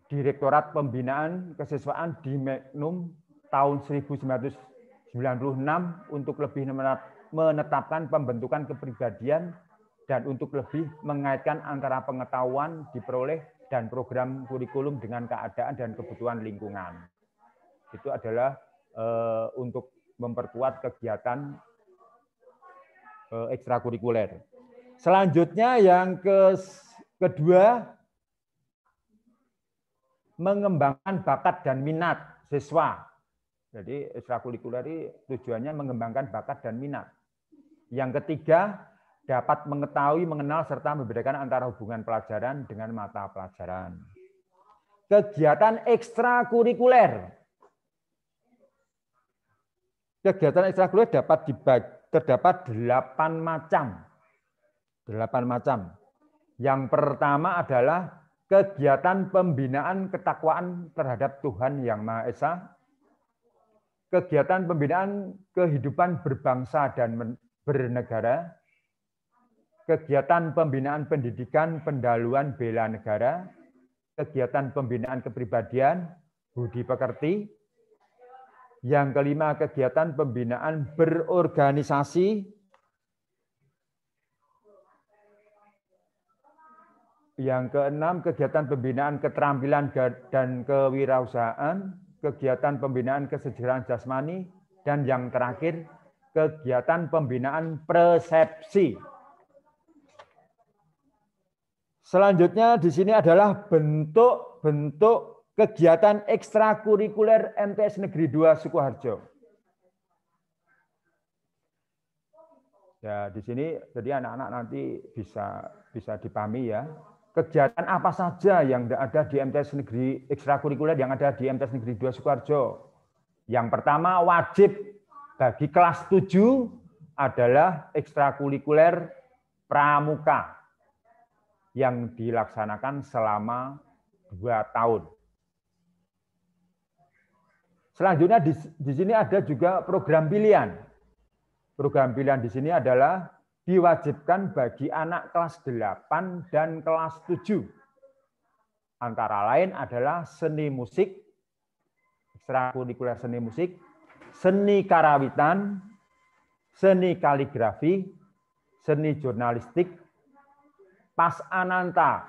Direktorat Pembinaan Kesiswaan di Magnum tahun 1996 untuk lebih menetapkan pembentukan kepribadian dan untuk lebih mengaitkan antara pengetahuan diperoleh dan program kurikulum dengan keadaan dan kebutuhan lingkungan. Itu adalah untuk memperkuat kegiatan ekstrakurikuler. Selanjutnya yang kedua, mengembangkan bakat dan minat siswa. Jadi ekstrakurikuler ini tujuannya mengembangkan bakat dan minat. Yang ketiga, dapat mengetahui, mengenal, serta membedakan antara hubungan pelajaran dengan mata pelajaran. Kegiatan ekstrakurikuler. Kegiatan ekstrakurikuler terdapat 8 macam. 8 macam. Yang pertama adalah kegiatan pembinaan ketakwaan terhadap Tuhan Yang Maha Esa. Kegiatan pembinaan kehidupan berbangsa dan bernegara. Kegiatan pembinaan pendidikan pendahuluan bela negara. Kegiatan pembinaan kepribadian, budi pekerti. Yang kelima, kegiatan pembinaan berorganisasi. Yang keenam, kegiatan pembinaan keterampilan dan kewirausahaan, kegiatan pembinaan kesejahteraan jasmani, dan yang terakhir, kegiatan pembinaan persepsi. Selanjutnya di sini adalah bentuk-bentuk kegiatan ekstrakurikuler MTS Negeri 2 Sukoharjo. Ya, di sini jadi anak-anak nanti bisa dipahami ya. Kegiatan apa saja yang ada di MTS Negeri ekstrakurikuler yang ada di MTS Negeri 2 Sukoharjo? Yang pertama wajib bagi kelas 7 adalah ekstrakurikuler pramuka yang dilaksanakan selama 2 tahun. Selanjutnya di sini ada juga program pilihan. Program pilihan di sini adalah diwajibkan bagi anak kelas 8 dan kelas 7. Antara lain adalah seni musik, ekstrakurikuler seni musik, seni karawitan, seni kaligrafi, seni jurnalistik, Pasananta.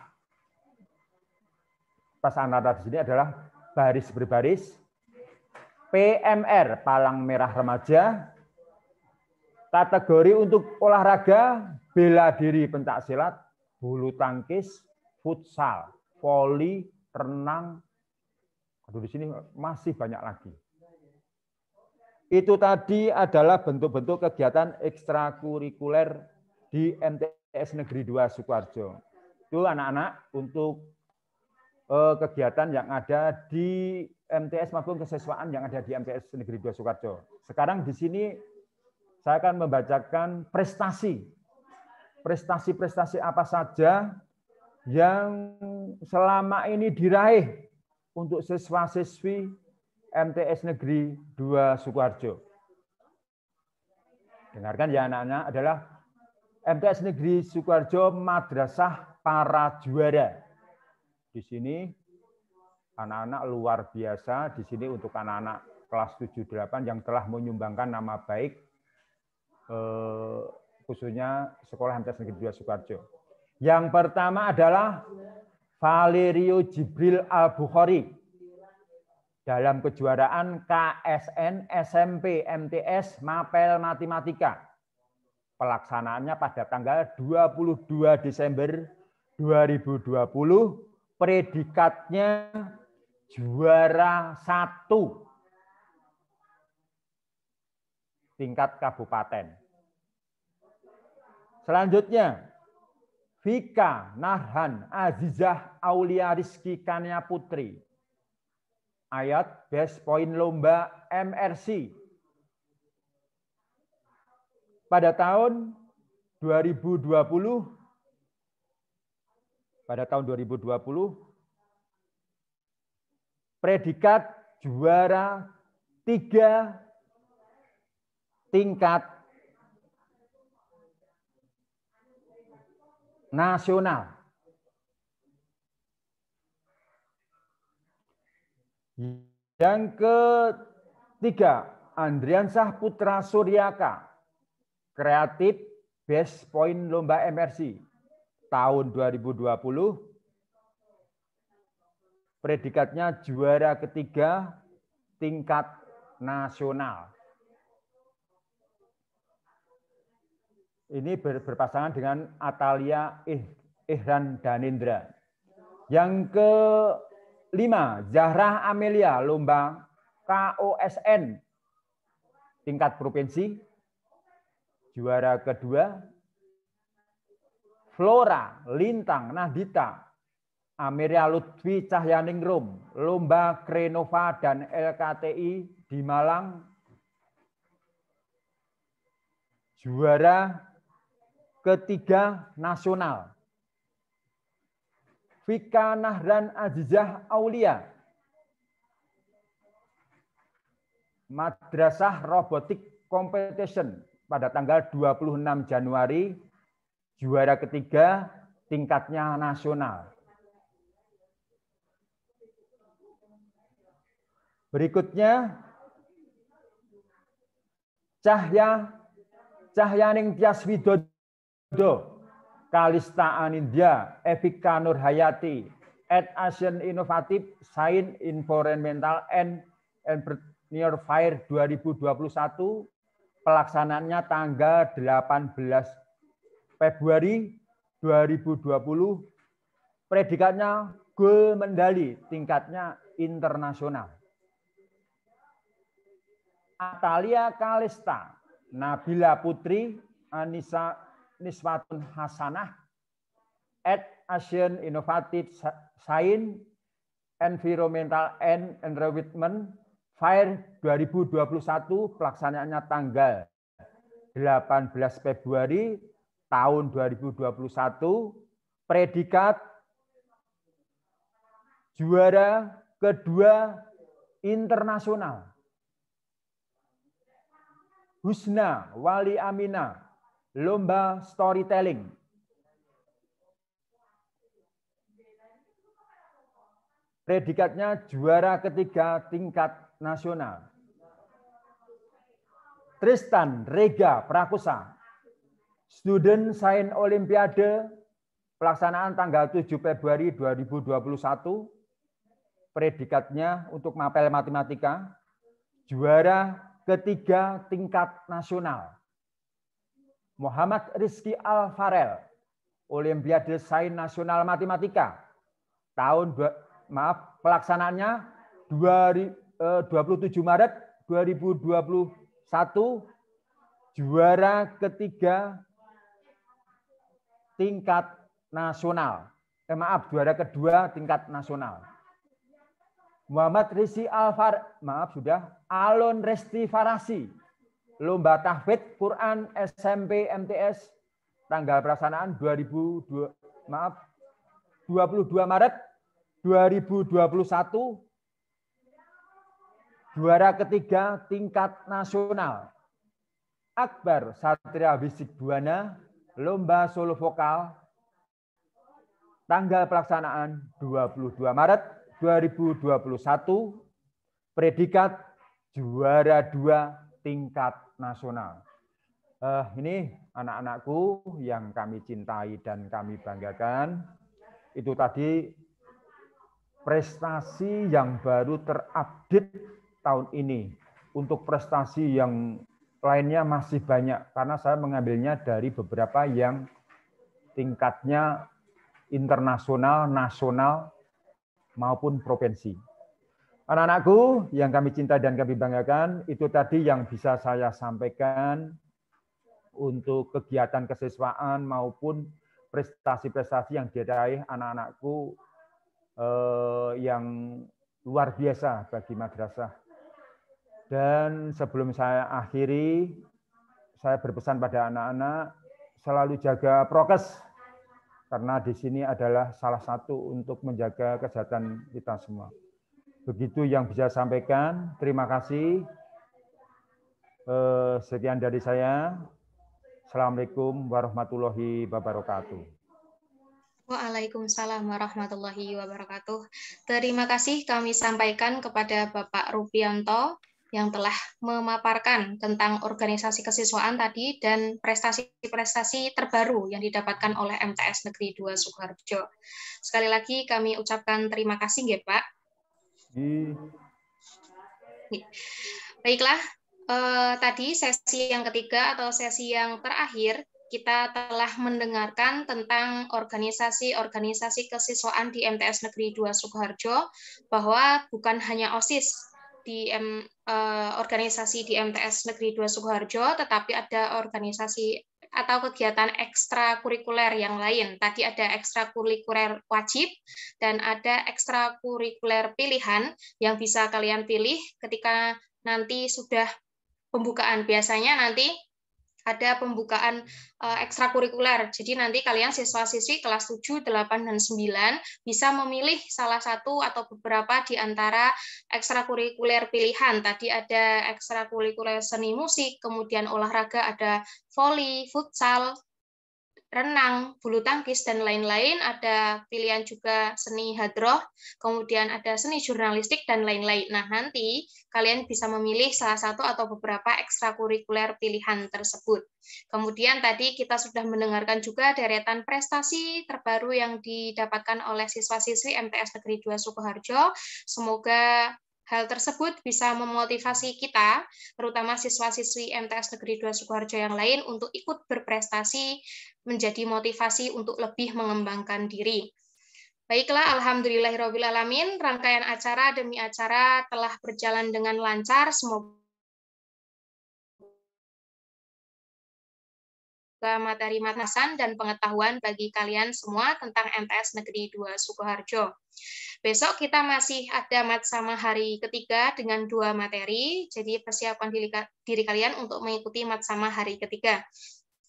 Pasananta di sini adalah baris berbaris, PMR, Palang Merah Remaja, Kategori untuk olahraga bela diri pencak silat, bulu tangkis, futsal, voli, renang. Aduh, di sini masih banyak lagi. Itu tadi adalah bentuk-bentuk kegiatan ekstrakurikuler di MTS Negeri 2 Sukoharjo. Itu anak-anak untuk kegiatan yang ada di MTS maupun kesiswaan yang ada di MTS Negeri 2 Sukoharjo. Sekarang di sini saya akan membacakan prestasi apa saja yang selama ini diraih untuk siswa-siswi MTS Negeri 2 Sukoharjo. Dengarkan ya anak-anak, adalah MTS Negeri Sukoharjo Madrasah Para Juara. Di sini anak-anak luar biasa, di sini untuk anak-anak kelas 7-8 yang telah menyumbangkan nama baik khususnya sekolah MTS Negeri 2 Sukoharjo. Yang pertama adalah Valerio Jibril Al-Bukhari dalam kejuaraan KSN SMP MTS Mapel Matematika. Pelaksanaannya pada tanggal 22 Desember 2020, predikatnya juara 1 tingkat kabupaten. Selanjutnya, Vika Narhan Azizah Aulia Rizky Kania Putri. Ayat Best Point Lomba MRC. Pada tahun 2020, predikat juara 3 tingkat nasional. Yang ketiga, Andriansah Putra Suryaka, kreatif Best Point Lomba MRC tahun 2020. Predikatnya juara ketiga tingkat nasional. Ini berpasangan dengan Atalia Ihran Danindra. Yang kelima, Zahra Amelia, lomba KOSN tingkat provinsi, juara kedua. Flora Lintang Nahdita, Amelia Lutfi Cahyaningrum, lomba Krenova dan LKTI di Malang, juara ketiga nasional. Vika Nahran Azizah Aulia, Madrasah Robotik Competition pada tanggal 26 Januari, juara ketiga tingkatnya nasional. Berikutnya, Cahyaning Tias Widodo, Kalista Anindya, Evika Nurhayati, Asian Innovative Science Environmental and Entrepreneur Fair 2021, pelaksanaannya tanggal 18 Februari 2020, predikatnya gold medali tingkatnya internasional. Atalia Kalista, Nabila Putri, Anissa Niswatun Hasanah, Asian Innovative Science Environmental and Environment Fair 2021, pelaksanaannya tanggal 18 Februari tahun 2021, predikat juara kedua internasional. Husna Wali Amina, lomba storytelling. Predikatnya juara ketiga tingkat nasional. Tristan Rega Prakusa, Student Science Olimpiade, pelaksanaan tanggal 7 Februari 2021. Predikatnya untuk mapel matematika, juara ketiga tingkat nasional. Muhammad Rizky Alfarel, Olimpiade Sains Nasional Matematika. Pelaksanaannya 27 Maret 2021, juara ketiga tingkat nasional. Juara kedua tingkat nasional. Muhammad Rizky Alon Resti Farasi, Lomba Tahfidz Quran SMP MTS, tanggal pelaksanaan 22 Maret 2021, juara ketiga tingkat nasional. Akbar Satria Wisikbuana, Lomba Solo Vokal, tanggal pelaksanaan 22 Maret 2021, predikat juara 2 tingkat nasional. Ini anak-anakku yang kami cintai dan kami banggakan. Itu tadi prestasi yang baru terupdate tahun ini. Untuk prestasi yang lainnya masih banyak, karena saya mengambilnya dari beberapa yang tingkatnya internasional, nasional, maupun provinsi. Anak-anakku yang kami cinta dan kami banggakan, itu tadi yang bisa saya sampaikan untuk kegiatan kesiswaan maupun prestasi-prestasi yang diraih anak-anakku yang luar biasa bagi madrasah. Dan sebelum saya akhiri, saya berpesan pada anak-anak selalu jaga prokes, karena di sini adalah salah satu untuk menjaga kesehatan kita semua. Begitu yang bisa saya sampaikan. Terima kasih. Sekian dari saya. Assalamualaikum warahmatullahi wabarakatuh. Waalaikumsalam warahmatullahi wabarakatuh. Terima kasih kami sampaikan kepada Bapak Rupianto yang telah memaparkan tentang organisasi kesiswaan tadi dan prestasi-prestasi terbaru yang didapatkan oleh MTS Negeri 2 Sukoharjo. Sekali lagi kami ucapkan terima kasih, nggih, Pak. Baiklah, tadi sesi yang ketiga atau sesi yang terakhir kita telah mendengarkan tentang organisasi-organisasi kesiswaan di MTS Negeri 2 Sukoharjo, bahwa bukan hanya OSIS di organisasi di MTS Negeri 2 Sukoharjo, tetapi ada organisasi atau kegiatan ekstrakurikuler yang lain. Tadi ada ekstrakurikuler wajib dan ada ekstrakurikuler pilihan yang bisa kalian pilih ketika nanti sudah pembukaan. Biasanya nanti ada pembukaan ekstrakurikuler. Jadi nanti kalian siswa-siswi kelas 7, 8, dan 9 bisa memilih salah satu atau beberapa di antara ekstrakurikuler pilihan. Tadi ada ekstrakurikuler seni musik, kemudian olahraga ada voli, futsal, renang, bulu tangkis, dan lain-lain. Ada pilihan juga seni hadroh, kemudian ada seni jurnalistik, dan lain-lain. Nah, nanti kalian bisa memilih salah satu atau beberapa ekstrakurikuler pilihan tersebut. Kemudian tadi kita sudah mendengarkan juga deretan prestasi terbaru yang didapatkan oleh siswa-siswi MTS Negeri 2 Sukoharjo. Semoga hal tersebut bisa memotivasi kita, terutama siswa-siswi MTS Negeri 2 Sukoharjo yang lain, untuk ikut berprestasi, menjadi motivasi untuk lebih mengembangkan diri. Baiklah, alhamdulillahirrahmanirrahim, rangkaian acara demi acara telah berjalan dengan lancar. Semoga materi matasan dan pengetahuan bagi kalian semua tentang MTS Negeri 2 Sukoharjo. Besok kita masih ada matsama hari ketiga dengan 2 materi, jadi persiapkan diri kalian untuk mengikuti matsama hari ketiga.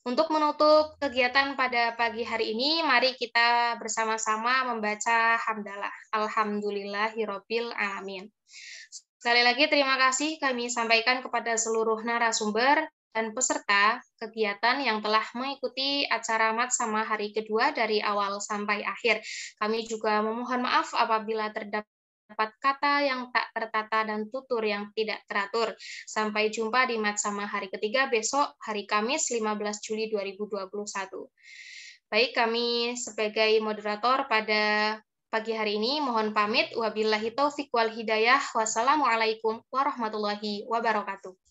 Untuk menutup kegiatan pada pagi hari ini, mari kita bersama-sama membaca hamdalah. Alhamdulillahirabbil alamin. Sekali lagi terima kasih kami sampaikan kepada seluruh narasumber dan peserta kegiatan yang telah mengikuti acara matsama hari kedua dari awal sampai akhir. Kami juga memohon maaf apabila terdapat kata yang tak tertata dan tutur yang tidak teratur. Sampai jumpa di matsama hari ketiga besok, hari Kamis 15 Juli 2021. Baik, kami sebagai moderator pada pagi hari ini mohon pamit. Wabillahi taufiq wal hidayah. Wassalamualaikum warahmatullahi wabarakatuh.